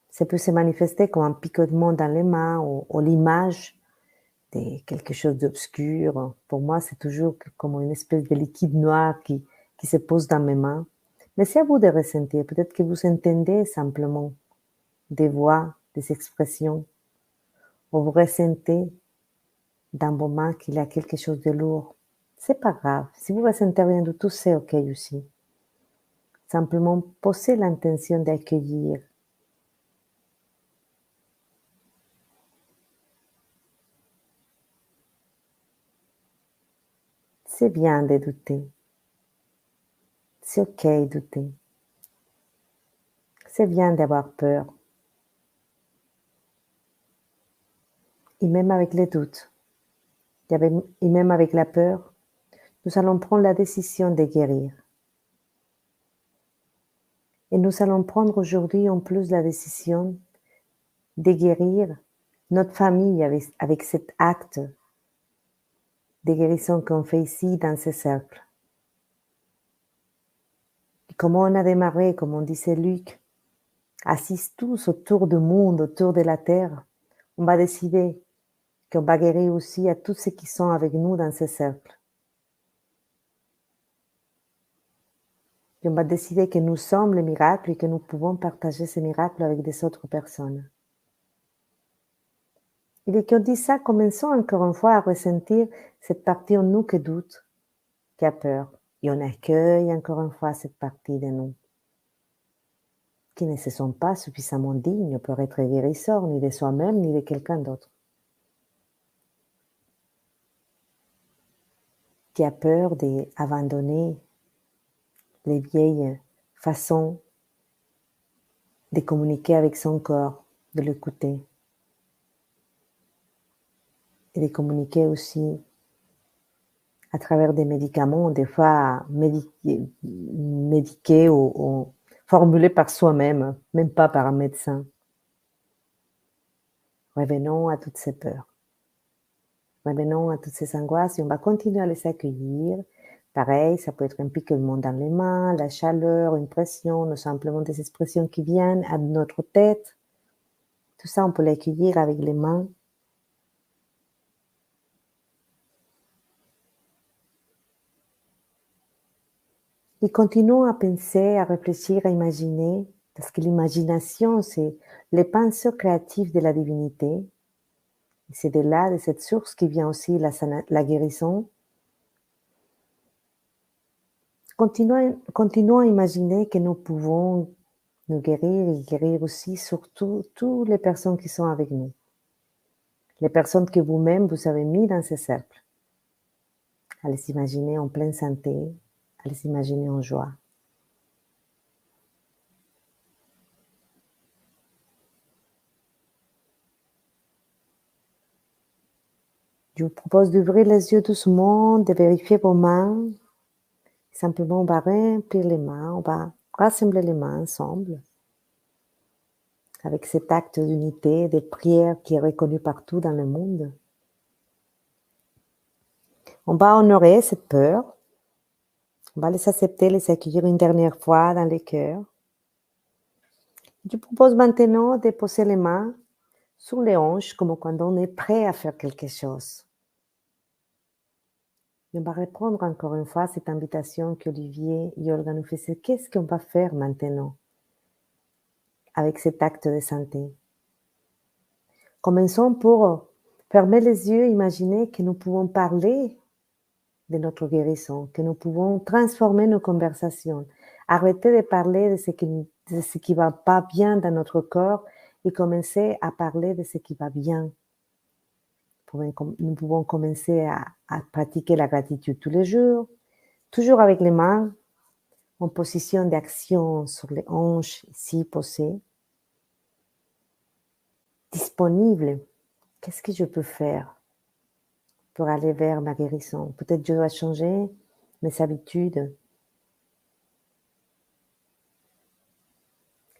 Ça peut se manifester comme un picotement dans les mains ou l'image de quelque chose d'obscur. Pour moi, c'est toujours comme une espèce de liquide noir qui se pose dans mes mains. Mais c'est à vous de ressentir. Peut-être que vous entendez simplement des voix, des expressions, ou vous ressentez dans vos mains qu'il y a quelque chose de lourd. C'est pas grave. Si vous ressentez rien du tout, c'est OK aussi. Simplement posez l'intention d'accueillir. C'est bien de douter. C'est OK de douter. C'est bien d'avoir peur. Et même avec les doutes, et même avec la peur, nous allons prendre la décision de guérir. Et nous allons prendre aujourd'hui en plus la décision de guérir notre famille avec cet acte de guérison qu'on fait ici dans ce cercle. Et comme on a démarré, comme on disait Luc, assis tous autour du monde, autour de la terre, on va décider qu'on va guérir aussi à tous ceux qui sont avec nous dans ce cercle. Et on va décider que nous sommes le miracle et que nous pouvons partager ce miracle avec des autres personnes. Et dès qu'on dit ça, commençons encore une fois à ressentir cette partie en nous qui doute, qui a peur. Et on accueille encore une fois cette partie de nous qui ne se sent pas suffisamment dignes pour être guérisseurs ni de soi-même ni de quelqu'un d'autre. Qui a peur d'abandonner les vieilles façons de communiquer avec son corps, de l'écouter. Et de communiquer aussi à travers des médicaments, des fois médiqués ou formulés par soi-même, même pas par un médecin. Revenons à toutes ces peurs. Revenons à toutes ces angoisses et on va continuer à les accueillir. Pareil, ça peut être un picotement dans les mains, la chaleur, une pression, ou simplement des expressions qui viennent à notre tête. Tout ça, on peut l'accueillir avec les mains. Et continuons à penser, à réfléchir, à imaginer, parce que l'imagination, c'est les pinceaux créatifs de la divinité. Et c'est de là, de cette source qui vient aussi la guérison. Continuons à imaginer que nous pouvons nous guérir et guérir aussi surtout toutes les personnes qui sont avec nous. Les personnes que vous-même vous avez mis dans ce cercle. À les imaginer en pleine santé, à les imaginer en joie. Je vous propose d'ouvrir les yeux doucement, de vérifier vos mains. Simplement, on va remplir les mains, on va rassembler les mains ensemble. Avec cet acte d'unité, de prière qui est reconnu partout dans le monde. On va honorer cette peur. On va les accepter, les accueillir une dernière fois dans les cœurs. Je propose maintenant de poser les mains sur les hanches, comme quand on est prêt à faire quelque chose. Et on va reprendre encore une fois cette invitation qu'Olivier et Olga nous faisaient. Qu'est-ce qu'on va faire maintenant? avec cet acte de santé. Commençons pour fermer les yeux, imaginer que nous pouvons parler de notre guérison, que nous pouvons transformer nos conversations, arrêter de parler de ce qui va pas bien dans notre corps et commencer à parler de ce qui va bien. Nous pouvons commencer à pratiquer la gratitude tous les jours, toujours avec les mains en position d'action sur les hanches, ici posées, disponible. Qu'est-ce que je peux faire pour aller vers ma guérison? Peut-être je dois changer mes habitudes.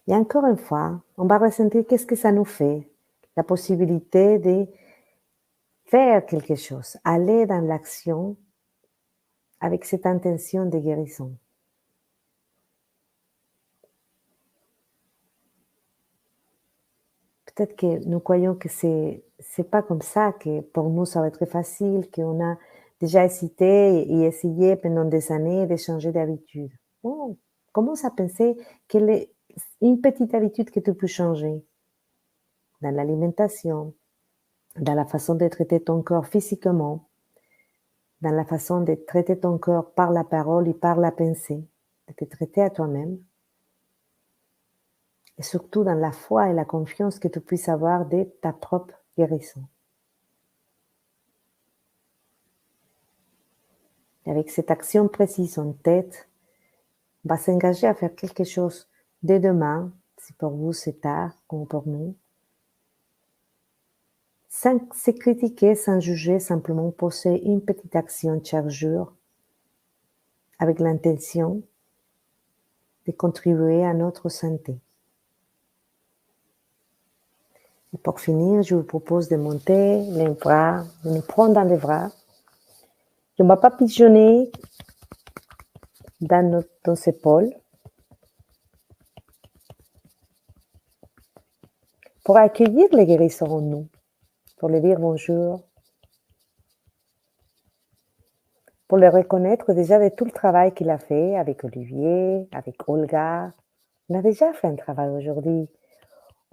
Et encore une fois, on va ressentir qu'est-ce que ça nous fait, la possibilité de faire quelque chose, aller dans l'action avec cette intention de guérison. Peut-être que nous croyons que c'est pas comme ça, que pour nous ça va être facile, qu'on a déjà hésité et essayé pendant des années de changer d'habitude. Bon, commence à penser quelle est une petite habitude que tu peux changer dans l'alimentation, dans la façon de traiter ton corps physiquement, dans la façon de traiter ton corps par la parole et par la pensée, de te traiter à toi-même. Et surtout dans la foi et la confiance que tu puisses avoir de ta propre guérison. Et avec cette action précise en tête, on va s'engager à faire quelque chose dès demain, si pour vous c'est tard, comme pour nous, sans se critiquer, sans juger, simplement poser une petite action chaque jour, avec l'intention de contribuer à notre santé. Et pour finir, je vous propose de monter les bras, de nous prendre dans les bras. On ne va pas pigeonner dans nos épaules pour accueillir les guérisseurs en nous, pour leur dire bonjour, pour les reconnaître déjà de tout le travail qu'il a fait avec Olivier, avec Olga. On a déjà fait un travail aujourd'hui.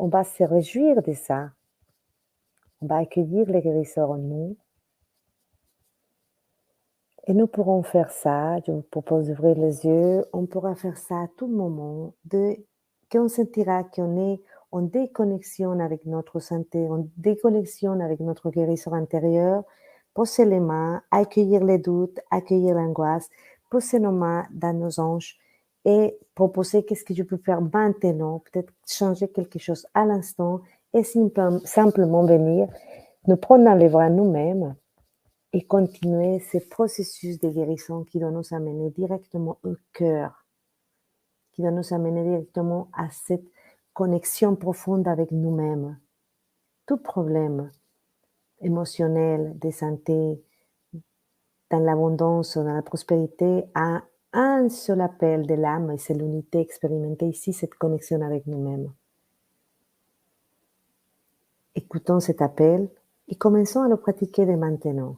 On va se réjouir de ça. On va accueillir les guérisseurs en nous. Et nous pourrons faire ça. Je vous propose d'ouvrir les yeux. On pourra faire ça à tout moment. Qu'on sentira qu'on est en déconnexion avec notre santé, en déconnexion avec notre guérisseur intérieur. Poser les mains, accueillir les doutes, accueillir l'angoisse, poser nos mains dans nos hanches et proposer qu'est-ce que je peux faire maintenant, peut-être changer quelque chose à l'instant et simplement venir nous prendre dans les bras nous-mêmes et continuer ce processus de guérison qui doit nous amener directement au cœur, qui doit nous amener directement à cette connexion profonde avec nous-mêmes. Tout problème émotionnel, de santé, dans l'abondance, dans la prospérité, a un seul appel de l'âme et c'est l'unité expérimentée ici, cette connexion avec nous-mêmes. Écoutons cet appel et commençons à le pratiquer dès maintenant.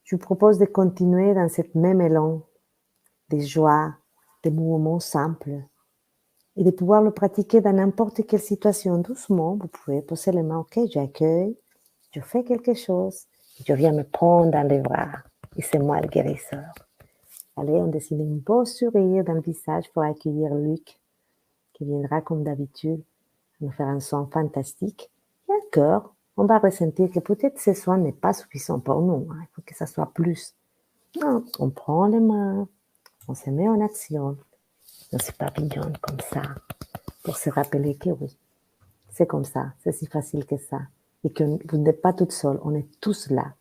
Je vous propose de continuer dans cette même élan de joie, de mouvements simples et de pouvoir le pratiquer dans n'importe quelle situation. Doucement, vous pouvez poser les mains, ok, j'accueille, je fais quelque chose, je viens me prendre dans les bras et c'est moi le guérisseur. Allez, on dessine un beau sourire dans le visage pour accueillir Luc qui viendra comme d'habitude nous faire un son fantastique. Et encore, on va ressentir que peut-être ce soin n'est pas suffisant pour nous. Il faut que ça soit plus. Non, on prend les mains, on se met en action. On se papillonne comme ça pour se rappeler que oui, c'est comme ça, c'est si facile que ça. Et que vous n'êtes pas toute seule, on est tous là.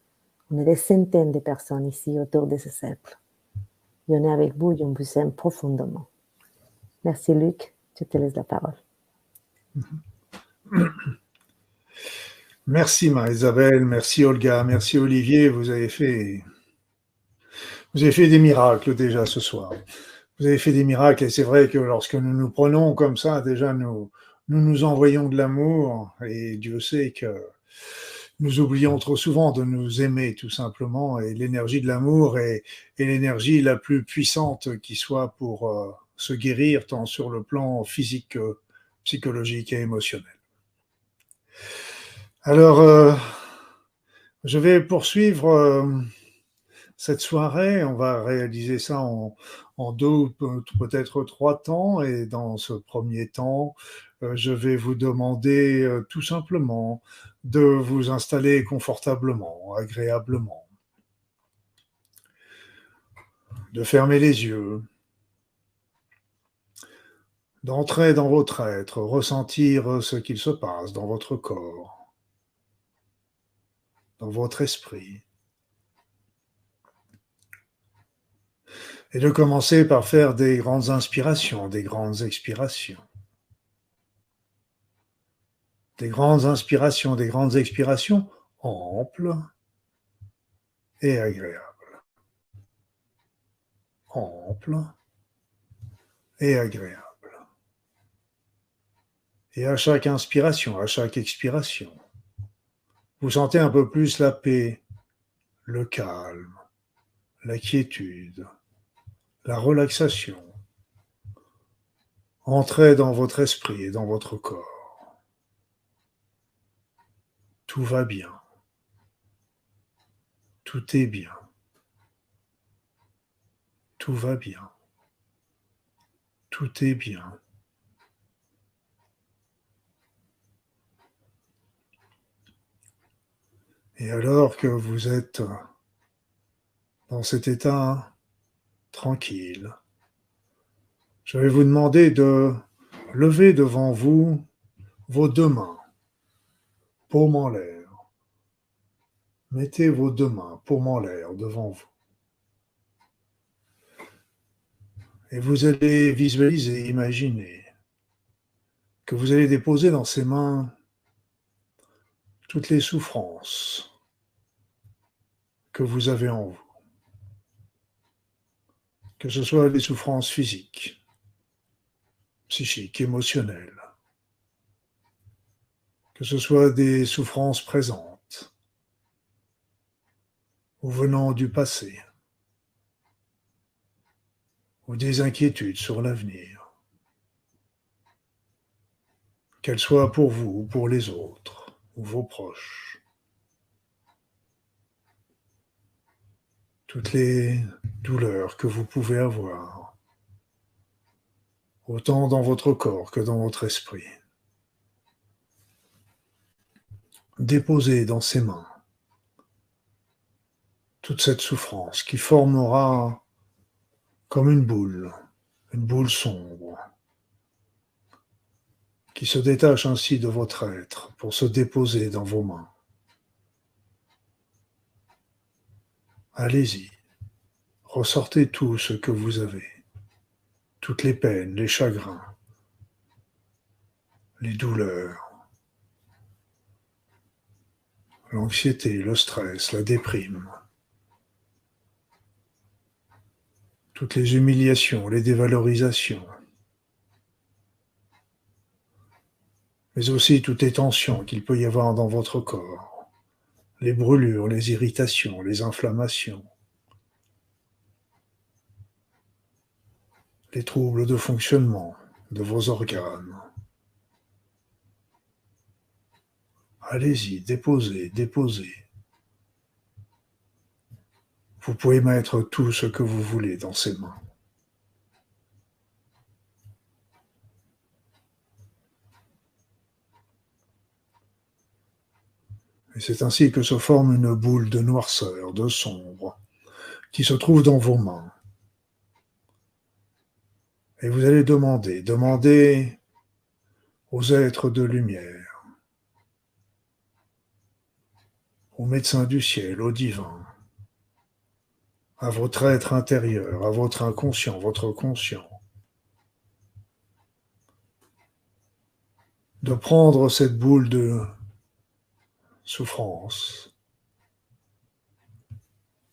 On est des centaines de personnes ici autour de ce cercle. Et on est avec vous et on vous aime profondément. Merci Luc, je te laisse la parole. Merci Marie-Isabelle, merci Olga, merci Olivier, vous avez fait des miracles déjà ce soir. Vous avez fait des miracles et c'est vrai que lorsque nous nous prenons comme ça, déjà nous envoyons de l'amour et Dieu sait que nous oublions trop souvent de nous aimer tout simplement et l'énergie de l'amour est l'énergie la plus puissante qui soit pour se guérir tant sur le plan physique que psychologique et émotionnel. Alors, je vais poursuivre cette soirée. On va réaliser ça en 2 ou peut-être 3 temps. Et dans ce premier temps, je vais vous demander tout simplement de vous installer confortablement, agréablement, de fermer les yeux, d'entrer dans votre être, ressentir ce qu'il se passe dans votre corps, dans votre esprit. Et de commencer par faire des grandes inspirations, des grandes expirations. Des grandes inspirations, des grandes expirations amples et agréables. Amples et agréables. Et à chaque inspiration, à chaque expiration, vous sentez un peu plus la paix, le calme, la quiétude, la relaxation. Entrez dans votre esprit et dans votre corps. Tout va bien. Tout est bien. Tout va bien. Tout est bien. Et alors que vous êtes dans cet état tranquille, je vais vous demander de lever devant vous vos 2 mains, paume en l'air. Mettez vos 2 mains, paume en l'air, devant vous. Et vous allez visualiser, imaginer que vous allez déposer dans ces mains toutes les souffrances que vous avez en vous. Que ce soit les souffrances physiques, psychiques, émotionnelles. Que ce soit des souffrances présentes ou venant du passé, ou des inquiétudes sur l'avenir, qu'elles soient pour vous ou pour les autres, ou vos proches. Toutes les douleurs que vous pouvez avoir, autant dans votre corps que dans votre esprit. Déposez dans ses mains toute cette souffrance qui formera comme une boule sombre, qui se détache ainsi de votre être pour se déposer dans vos mains. Allez-y, ressortez tout ce que vous avez, toutes les peines, les chagrins, les douleurs, l'anxiété, le stress, la déprime, toutes les humiliations, les dévalorisations, mais aussi toutes les tensions qu'il peut y avoir dans votre corps, les brûlures, les irritations, les inflammations, les troubles de fonctionnement de vos organes. Allez-y, déposez, déposez. Vous pouvez mettre tout ce que vous voulez dans ces mains. Et c'est ainsi que se forme une boule de noirceur, de sombre, qui se trouve dans vos mains. Et vous allez demander aux êtres de lumière, aux médecins du ciel, au divin, à votre être intérieur, à votre inconscient, votre conscient, de prendre cette boule de souffrance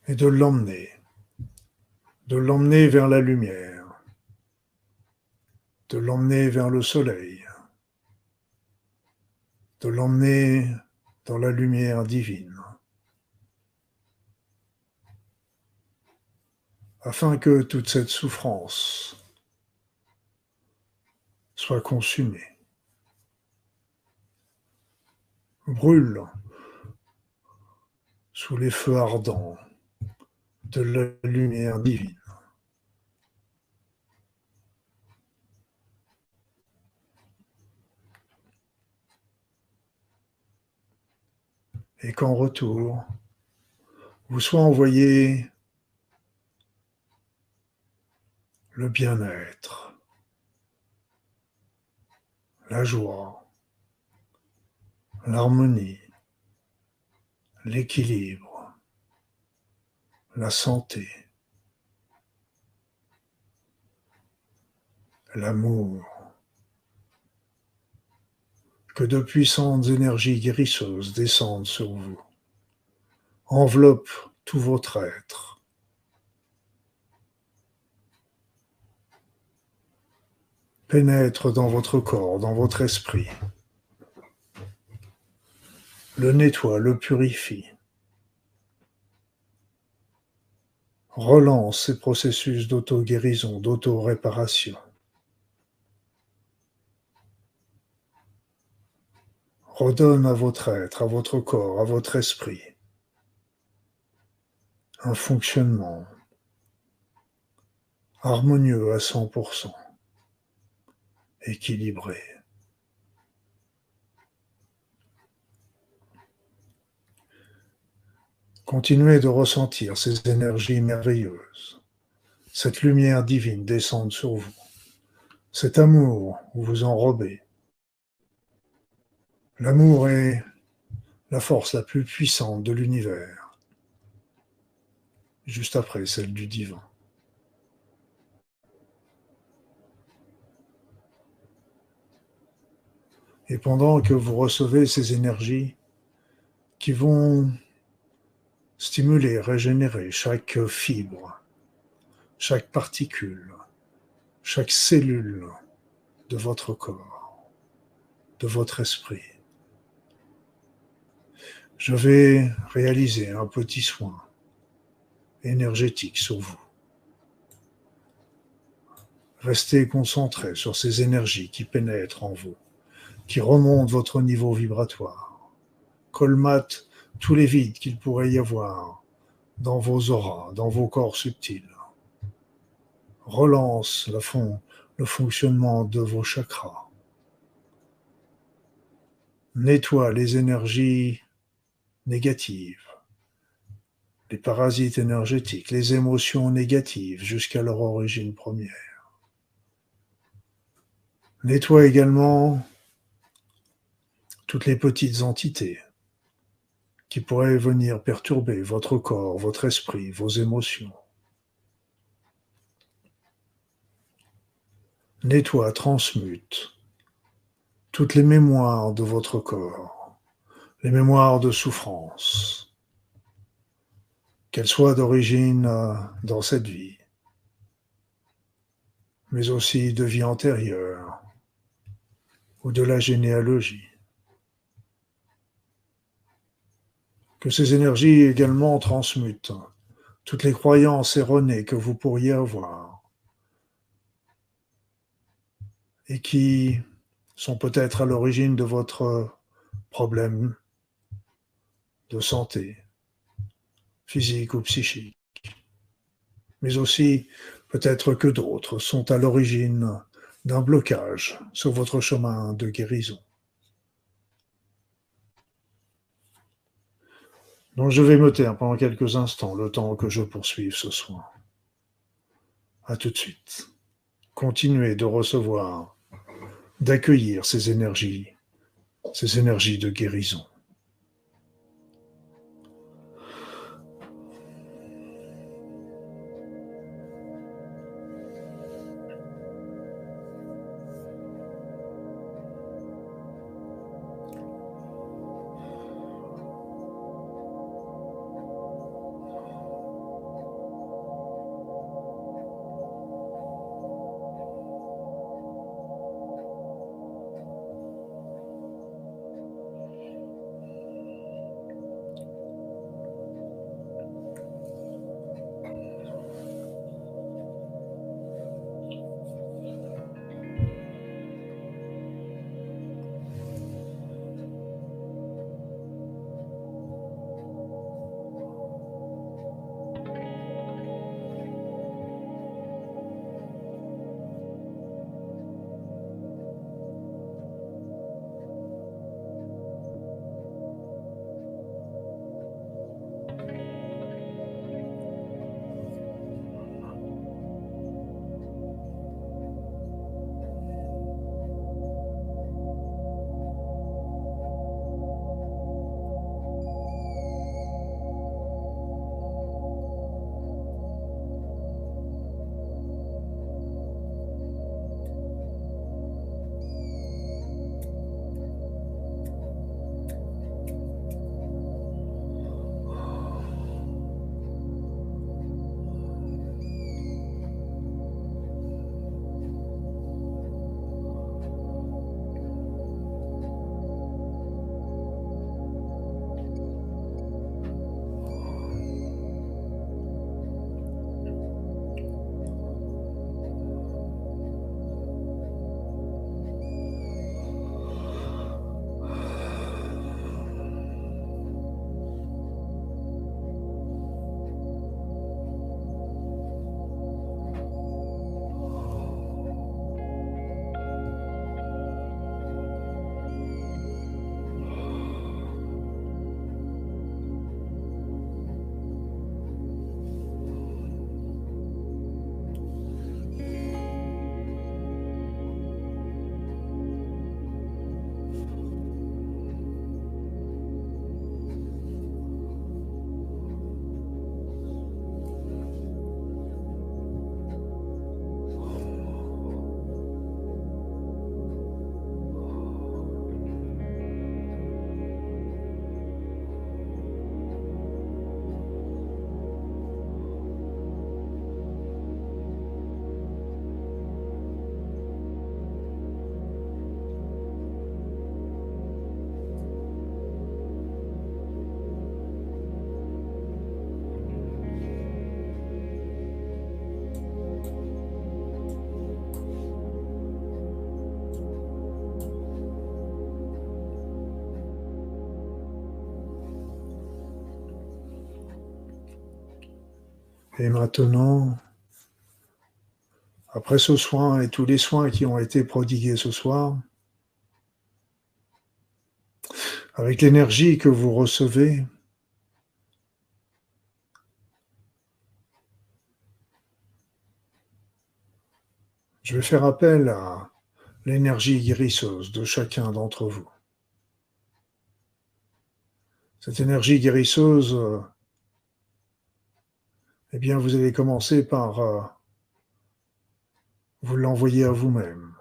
et de l'emmener vers la lumière, de l'emmener vers le soleil, de l'emmener dans la lumière divine, afin que toute cette souffrance soit consumé, brûle sous les feux ardents de la lumière divine. Et qu'en retour, vous soit envoyé le bien-être, la joie, l'harmonie, l'équilibre, la santé, l'amour, que de puissantes énergies guérisseuses descendent sur vous, enveloppent tout votre être, pénètrent dans votre corps, dans votre esprit, le nettoient, le purifient, relance ces processus d'auto-guérison, d'auto-réparation, redonne à votre être, à votre corps, à votre esprit un fonctionnement harmonieux à 100%, équilibré. Continuez de ressentir ces énergies merveilleuses, cette lumière divine descendre sur vous, cet amour où vous enrobez. L'amour est la force la plus puissante de l'univers, juste après celle du divin. Et pendant que vous recevez ces énergies qui vont stimuler, régénérer chaque fibre, chaque particule, chaque cellule de votre corps, de votre esprit, je vais réaliser un petit soin énergétique sur vous. Restez concentré sur ces énergies qui pénètrent en vous, qui remontent votre niveau vibratoire, colmatent tous les vides qu'il pourrait y avoir dans vos auras, dans vos corps subtils, relance le fonctionnement de vos chakras, nettoie les énergies négatives, les parasites énergétiques, les émotions négatives jusqu'à leur origine première. Nettoie également toutes les petites entités qui pourraient venir perturber votre corps, votre esprit, vos émotions. Nettoie, transmute toutes les mémoires de votre corps, les mémoires de souffrance, qu'elles soient d'origine dans cette vie, mais aussi de vie antérieure ou de la généalogie. Que ces énergies également transmutent toutes les croyances erronées que vous pourriez avoir et qui sont peut-être à l'origine de votre problème de santé, physique ou psychique, mais aussi peut-être que d'autres sont à l'origine d'un blocage sur votre chemin de guérison. Donc je vais me taire pendant quelques instants, le temps que je poursuive ce soin. À tout de suite. Continuez de recevoir, d'accueillir ces énergies de guérison. Et maintenant, après ce soin et tous les soins qui ont été prodigués ce soir, avec l'énergie que vous recevez, je vais faire appel à l'énergie guérisseuse de chacun d'entre vous. Cette énergie guérisseuse, eh bien, vous allez commencer par vous l'envoyer à vous-même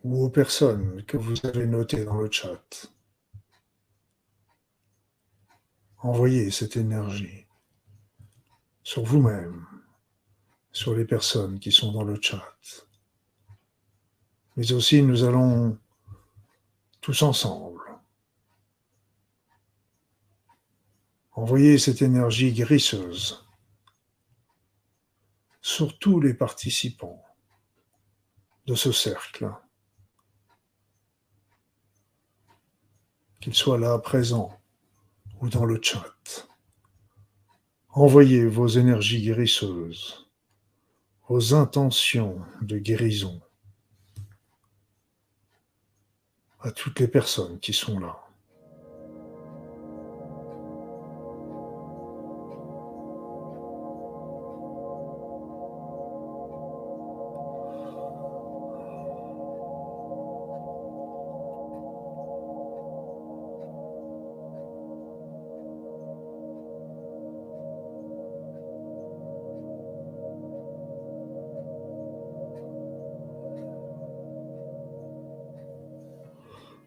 ou aux personnes que vous avez notées dans le chat. Envoyez cette énergie sur vous-même, sur les personnes qui sont dans le chat. Mais aussi, nous allons tous ensemble envoyer cette énergie guérisseuse sur tous les participants de ce cercle, qu'ils soient là, présents ou dans le chat. Envoyez vos énergies guérisseuses, vos intentions de guérison à toutes les personnes qui sont là.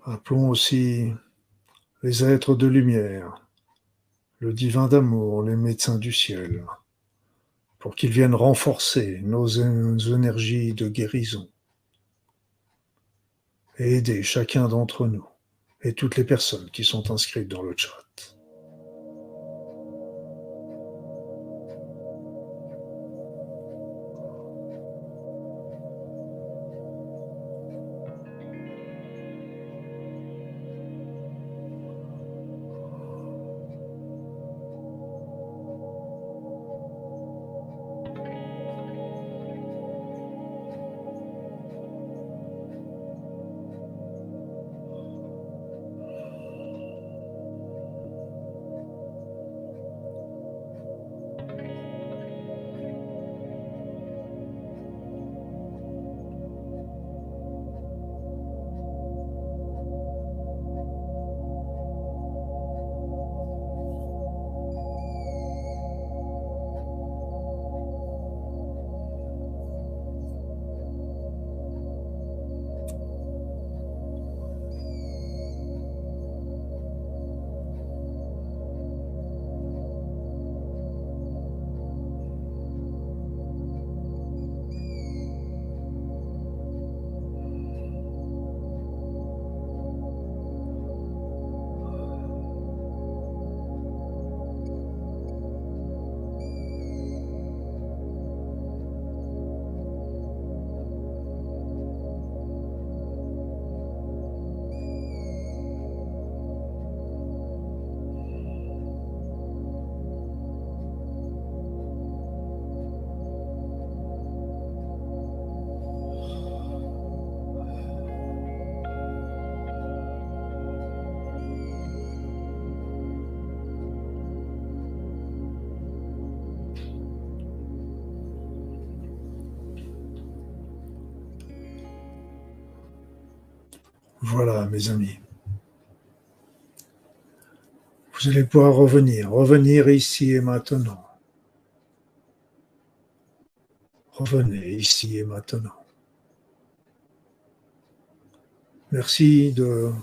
Appelons aussi les êtres de lumière, le divin d'amour, les médecins du ciel, pour qu'ils viennent renforcer nos énergies de guérison et aider chacun d'entre nous et toutes les personnes qui sont inscrites dans le chat. Voilà, mes amis. Vous allez pouvoir revenir ici et maintenant. Revenez ici et maintenant. Merci de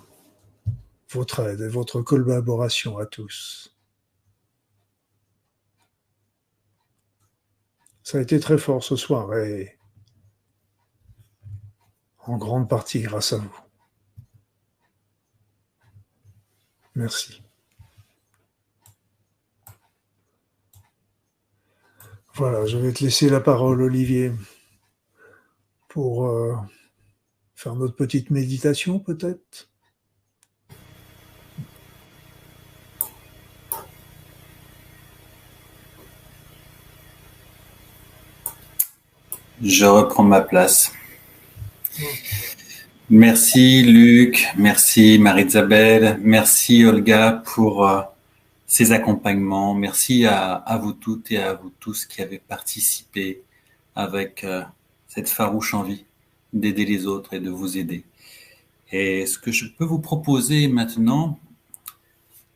votre aide et votre collaboration à tous. Ça a été très fort ce soir et en grande partie grâce à vous. Merci. Voilà, je vais te laisser la parole, Olivier, pour faire notre petite méditation, peut-être. Je reprends ma place. Merci Luc, merci Marie-Isabelle, merci Olga pour ces accompagnements. Merci à vous toutes et à vous tous qui avez participé avec cette farouche envie d'aider les autres et de vous aider. Et ce que je peux vous proposer maintenant,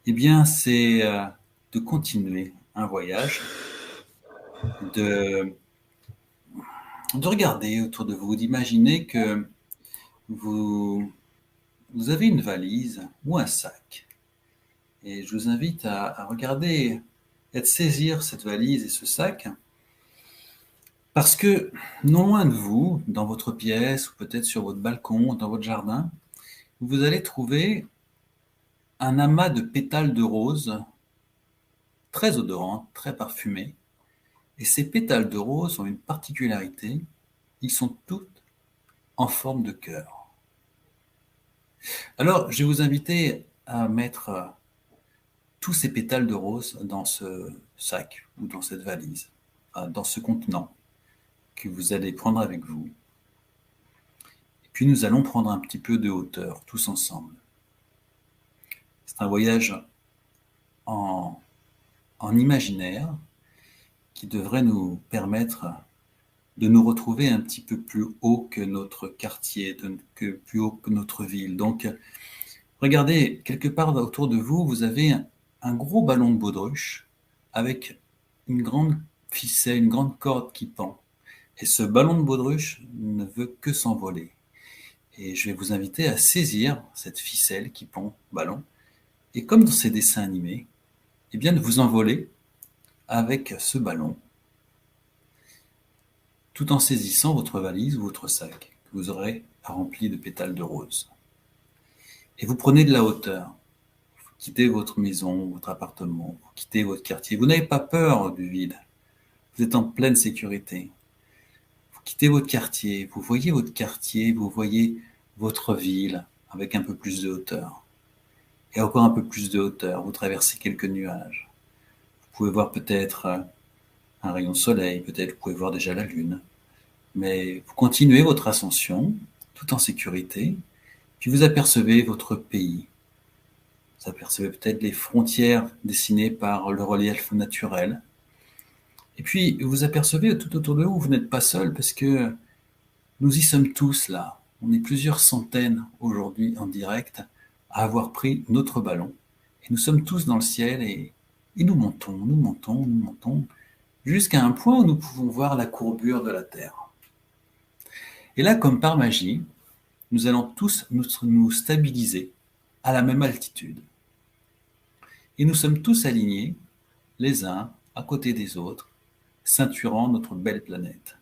eh bien, c'est de continuer un voyage, de regarder autour de vous, d'imaginer que vous avez une valise ou un sac. Et je vous invite à regarder et de saisir cette valise et ce sac, parce que non loin de vous, dans votre pièce, ou peut-être sur votre balcon, dans votre jardin, vous allez trouver un amas de pétales de rose, très odorants, très parfumés. Et ces pétales de rose ont une particularité, ils sont tous en forme de cœur. Alors, je vais vous inviter à mettre tous ces pétales de rose dans ce sac ou dans cette valise, dans ce contenant que vous allez prendre avec vous. Et puis nous allons prendre un petit peu de hauteur, tous ensemble. C'est un voyage en imaginaire qui devrait nous permettre de nous retrouver un petit peu plus haut que notre quartier, plus haut que notre ville. Donc, regardez, quelque part autour de vous, vous avez un gros ballon de baudruche avec une grande ficelle, une grande corde qui pend. Et ce ballon de baudruche ne veut que s'envoler. Et je vais vous inviter à saisir cette ficelle qui pend ballon, et comme dans ces dessins animés, eh bien de vous envoler avec ce ballon, tout en saisissant votre valise ou votre sac que vous aurez rempli de pétales de rose. Et vous prenez de la hauteur. Vous quittez votre maison, votre appartement, vous quittez votre quartier. Vous n'avez pas peur du vide. Vous êtes en pleine sécurité. Vous quittez votre quartier, vous voyez votre quartier, vous voyez votre ville avec un peu plus de hauteur. Et encore un peu plus de hauteur, vous traversez quelques nuages. Vous pouvez voir peut-être un rayon de soleil, peut-être vous pouvez voir déjà la lune. Mais vous continuez votre ascension, tout en sécurité, puis vous apercevez votre pays. Vous apercevez peut-être les frontières dessinées par le relief naturel. Et puis vous apercevez tout autour de vous, vous n'êtes pas seul parce que nous y sommes tous là. On est plusieurs centaines aujourd'hui en direct à avoir pris notre ballon. Et nous sommes tous dans le ciel et nous montons, nous montons, nous montons, jusqu'à un point où nous pouvons voir la courbure de la Terre. Et là, comme par magie, nous allons tous nous stabiliser à la même altitude. Et nous sommes tous alignés, les uns à côté des autres, ceinturant notre belle planète.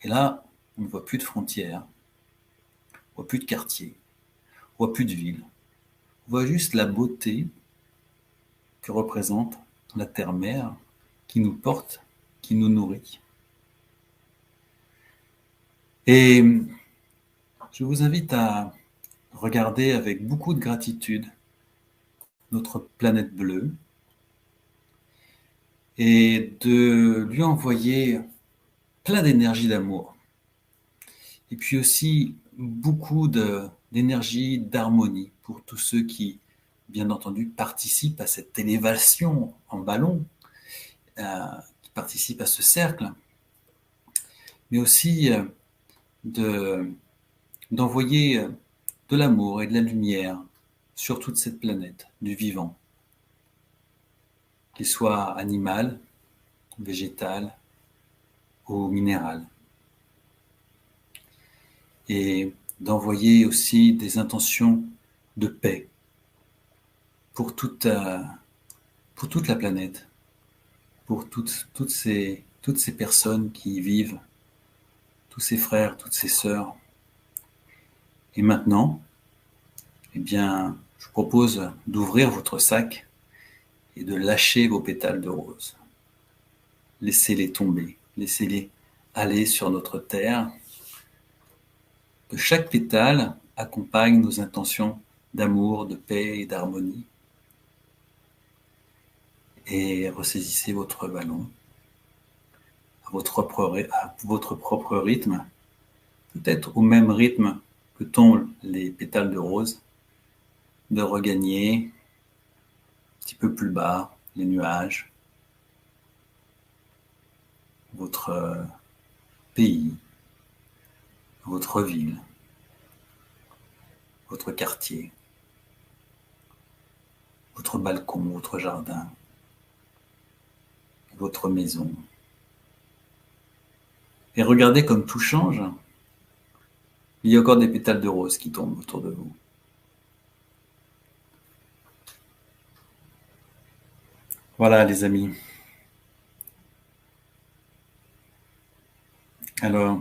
Et là, on ne voit plus de frontières, on ne voit plus de quartiers, on ne voit plus de villes. On voit juste la beauté que représente la terre-mère qui nous porte, qui nous nourrit. Et je vous invite à regarder avec beaucoup de gratitude notre planète bleue et de lui envoyer plein d'énergie d'amour. Et puis aussi beaucoup d'énergie, d'harmonie pour tous ceux qui, bien entendu, participent à cette élévation en ballon, qui participent à ce cercle, mais aussi d'envoyer de l'amour et de la lumière sur toute cette planète du vivant, qu'il soit animal, végétal ou minéral. Et d'envoyer aussi des intentions de paix pour toute la planète, pour toutes ces personnes qui y vivent, tous ces frères, toutes ces sœurs. Et maintenant, eh bien, je vous propose d'ouvrir votre sac et de lâcher vos pétales de rose. Laissez-les tomber, laissez-les aller sur notre terre. Que chaque pétale accompagne nos intentions d'amour, de paix et d'harmonie. Et ressaisissez votre ballon. votre propre rythme, peut-être au même rythme que tombent les pétales de rose, de regagner un petit peu plus bas les nuages, votre pays, votre ville, votre quartier, votre balcon, votre jardin, votre maison. Et regardez comme tout change. Il y a encore des pétales de rose qui tombent autour de vous. Voilà les amis. Alors,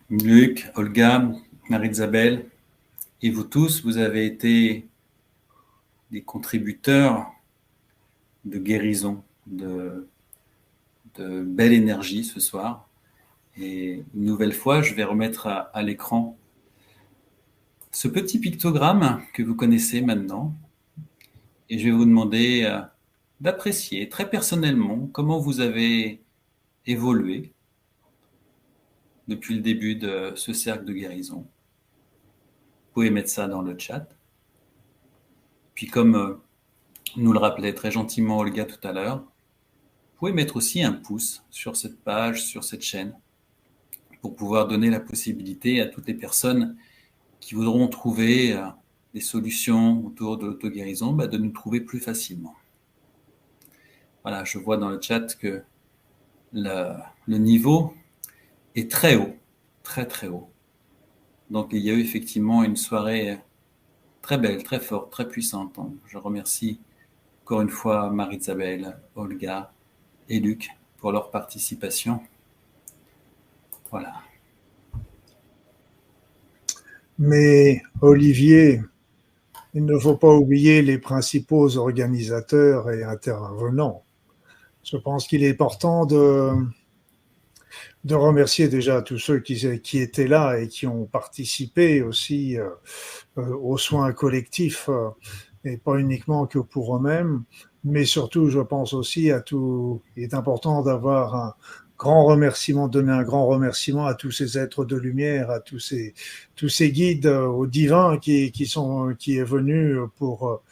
Luc, Olga, Marie-Isabelle, et vous tous, vous avez été des contributeurs de guérison, de belle énergie ce soir. Et une nouvelle fois, je vais remettre à l'écran ce petit pictogramme que vous connaissez maintenant. Et je vais vous demander d'apprécier très personnellement comment vous avez évolué depuis le début de ce cercle de guérison. Vous pouvez mettre ça dans le chat. Puis comme nous le rappelait très gentiment Olga tout à l'heure, vous pouvez mettre aussi un pouce sur cette page, sur cette chaîne, pour pouvoir donner la possibilité à toutes les personnes qui voudront trouver des solutions autour de l'auto-guérison, de nous trouver plus facilement. Voilà, je vois dans le chat que le niveau est très haut, très très haut. Donc il y a eu effectivement une soirée très belle, très forte, très puissante. Je remercie encore une fois Marie-Isabelle, Olga et Luc pour leur participation. Voilà. Mais Olivier, il ne faut pas oublier les principaux organisateurs et intervenants. Je pense qu'il est important de remercier déjà tous ceux qui étaient là et qui ont participé aussi aux soins collectifs, et pas uniquement que pour eux-mêmes, mais surtout, je pense aussi à tout. Il est important d'avoir un grand remerciement, donner un grand remerciement à tous ces êtres de lumière, à tous ces guides au divin qui est venu pour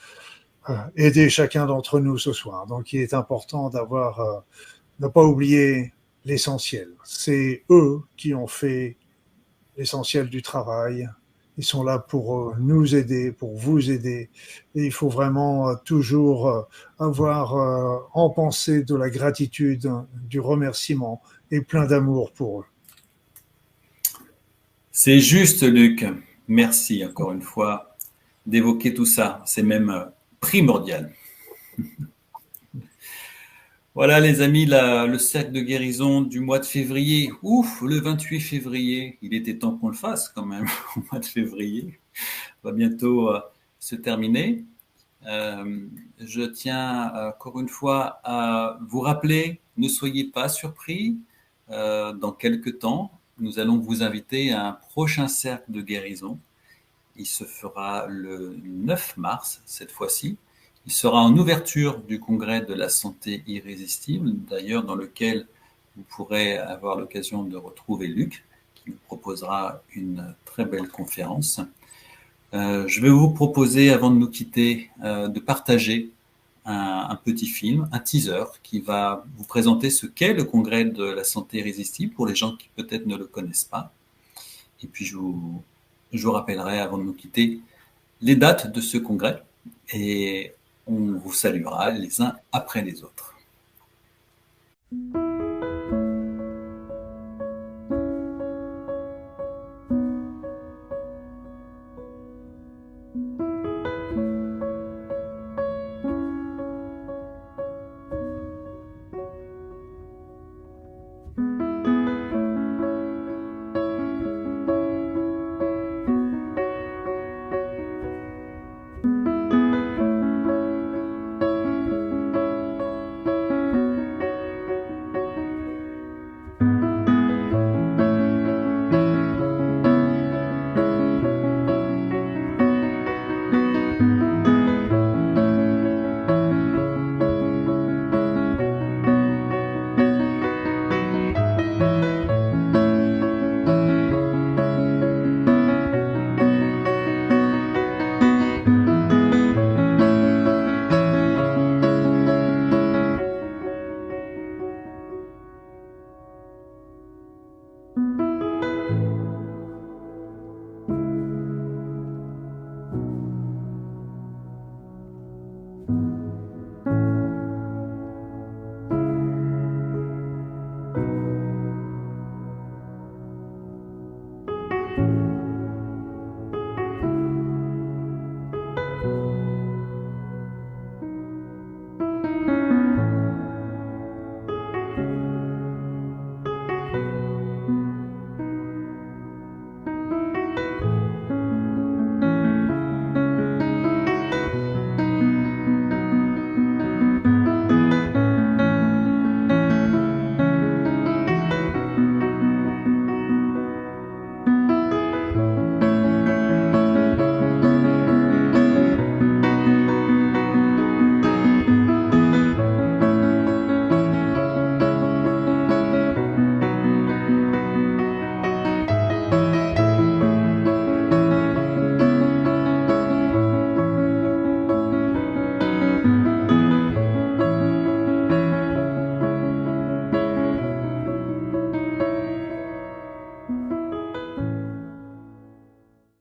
aider chacun d'entre nous ce soir. Donc, il est important ne pas oublier l'essentiel. C'est eux qui ont fait l'essentiel du travail. Ils sont là pour nous aider, pour vous aider. Et il faut vraiment toujours avoir en pensée de la gratitude, du remerciement et plein d'amour pour eux. C'est juste, Luc. Merci encore une fois d'évoquer tout ça. C'est même primordial. Voilà les amis, le cercle de guérison du mois de février. Ouf, le 28 février. Il était temps qu'on le fasse quand même au mois de février. Va bientôt se terminer. Je tiens encore une fois à vous rappeler, ne soyez pas surpris. Dans quelques temps, nous allons vous inviter à un prochain cercle de guérison. Il se fera le 9 mars cette fois-ci. Il sera en ouverture du congrès de la santé irrésistible, d'ailleurs dans lequel vous pourrez avoir l'occasion de retrouver Luc, qui nous proposera une très belle conférence. Je vais vous proposer, avant de nous quitter, de partager un petit film, un teaser, qui va vous présenter ce qu'est le congrès de la santé irrésistible pour les gens qui peut-être ne le connaissent pas. Et puis je vous rappellerai, avant de nous quitter, les dates de ce congrès et on vous saluera les uns après les autres.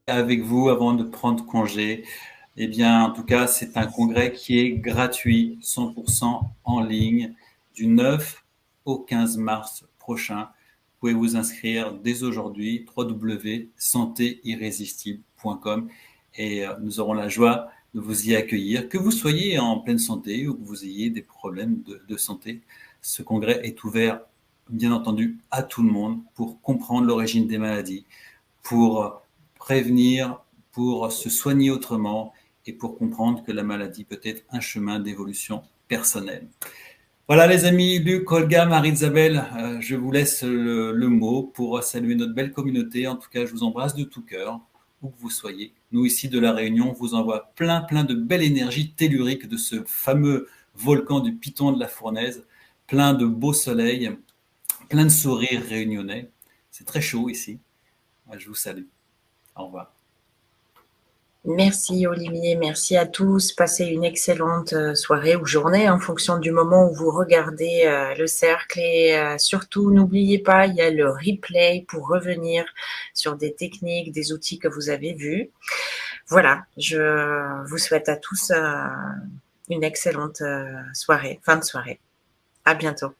avec vous avant de prendre congé. Eh bien, en tout cas, c'est un congrès qui est gratuit, 100% en ligne, du 9 au 15 mars prochain. Vous pouvez vous inscrire dès aujourd'hui, www.santéirrésistible.com, et nous aurons la joie de vous y accueillir, que vous soyez en pleine santé ou que vous ayez des problèmes de santé. Ce congrès est ouvert, bien entendu, à tout le monde pour comprendre l'origine des maladies, pour prévenir, pour se soigner autrement et pour comprendre que la maladie peut être un chemin d'évolution personnelle. Voilà les amis, Luc, Olga, Marie-Isabelle, je vous laisse le mot pour saluer notre belle communauté. En tout cas, je vous embrasse de tout cœur, où que vous soyez. Nous, ici de La Réunion, on vous envoie plein de belle énergie tellurique de ce fameux volcan du Piton de la Fournaise, plein de beau soleil, plein de sourires réunionnais. C'est très chaud ici. Je vous salue. Au revoir. Merci Olivier, merci à tous. Passez une excellente soirée ou journée en fonction du moment où vous regardez le cercle. Et surtout, n'oubliez pas, il y a le replay pour revenir sur des techniques, des outils que vous avez vus. Voilà, je vous souhaite à tous une excellente soirée, fin de soirée. À bientôt.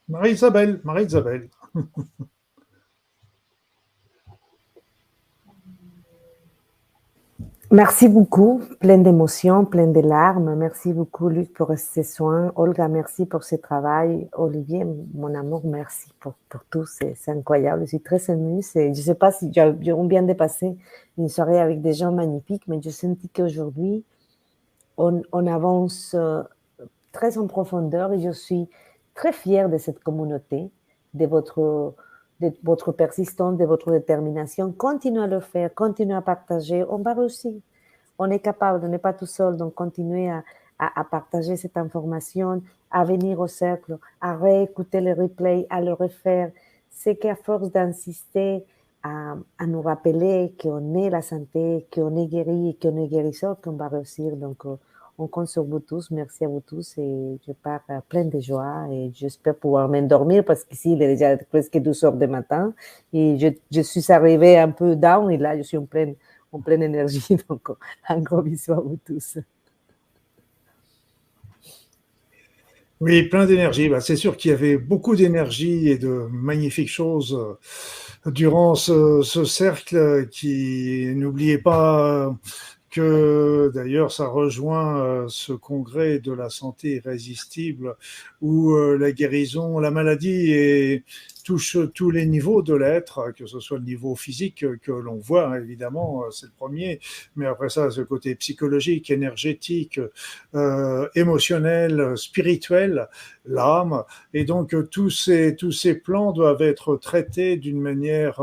Marie-Isabelle. Merci beaucoup, plein d'émotions, plein de larmes. Merci beaucoup, Luc, pour ces soins. Olga, merci pour ce travail. Olivier, mon amour, merci pour tout. C'est incroyable. Je suis très émue. Je ne sais pas si on vient de passer une soirée avec des gens magnifiques, mais je sentis qu'aujourd'hui, on avance très en profondeur et je suis très fière de cette communauté, de votre persistance, de votre détermination. Continuez à le faire, continuez à partager. On va réussir. On est capable, on n'est pas tout seul. Donc, continuez à partager cette information, à venir au cercle, à réécouter les replays, à le refaire. C'est qu'à force d'insister à nous rappeler qu'on est la santé, qu'on est guéri et qu'on est guérisseur, qu'on va réussir. Donc, on compte sur vous tous. Merci à vous tous et je pars plein de joie et j'espère pouvoir m'endormir parce qu'ici, il est déjà presque 12 heures du matin et je suis arrivée un peu down et là, je suis en pleine énergie. Donc, un gros bisou à vous tous. Oui, plein d'énergie. C'est sûr qu'il y avait beaucoup d'énergie et de magnifiques choses durant ce cercle qui, n'oubliez pas que d'ailleurs ça rejoint ce congrès de la santé irrésistible où la guérison, la maladie touche tous les niveaux de l'être, que ce soit le niveau physique que l'on voit, évidemment, c'est le premier, mais après ça, ce côté psychologique, énergétique, émotionnel, spirituel, l'âme, et donc tous ces plans doivent être traités d'une manière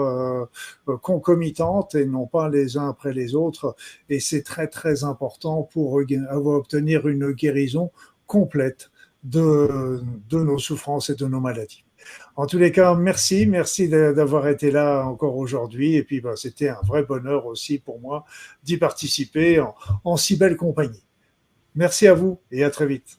concomitante et non pas les uns après les autres, et c'est très important pour obtenir une guérison complète de nos souffrances et de nos maladies. En tous les cas, merci d'avoir été là encore aujourd'hui. Et puis, c'était un vrai bonheur aussi pour moi d'y participer en si belle compagnie. Merci à vous et à très vite.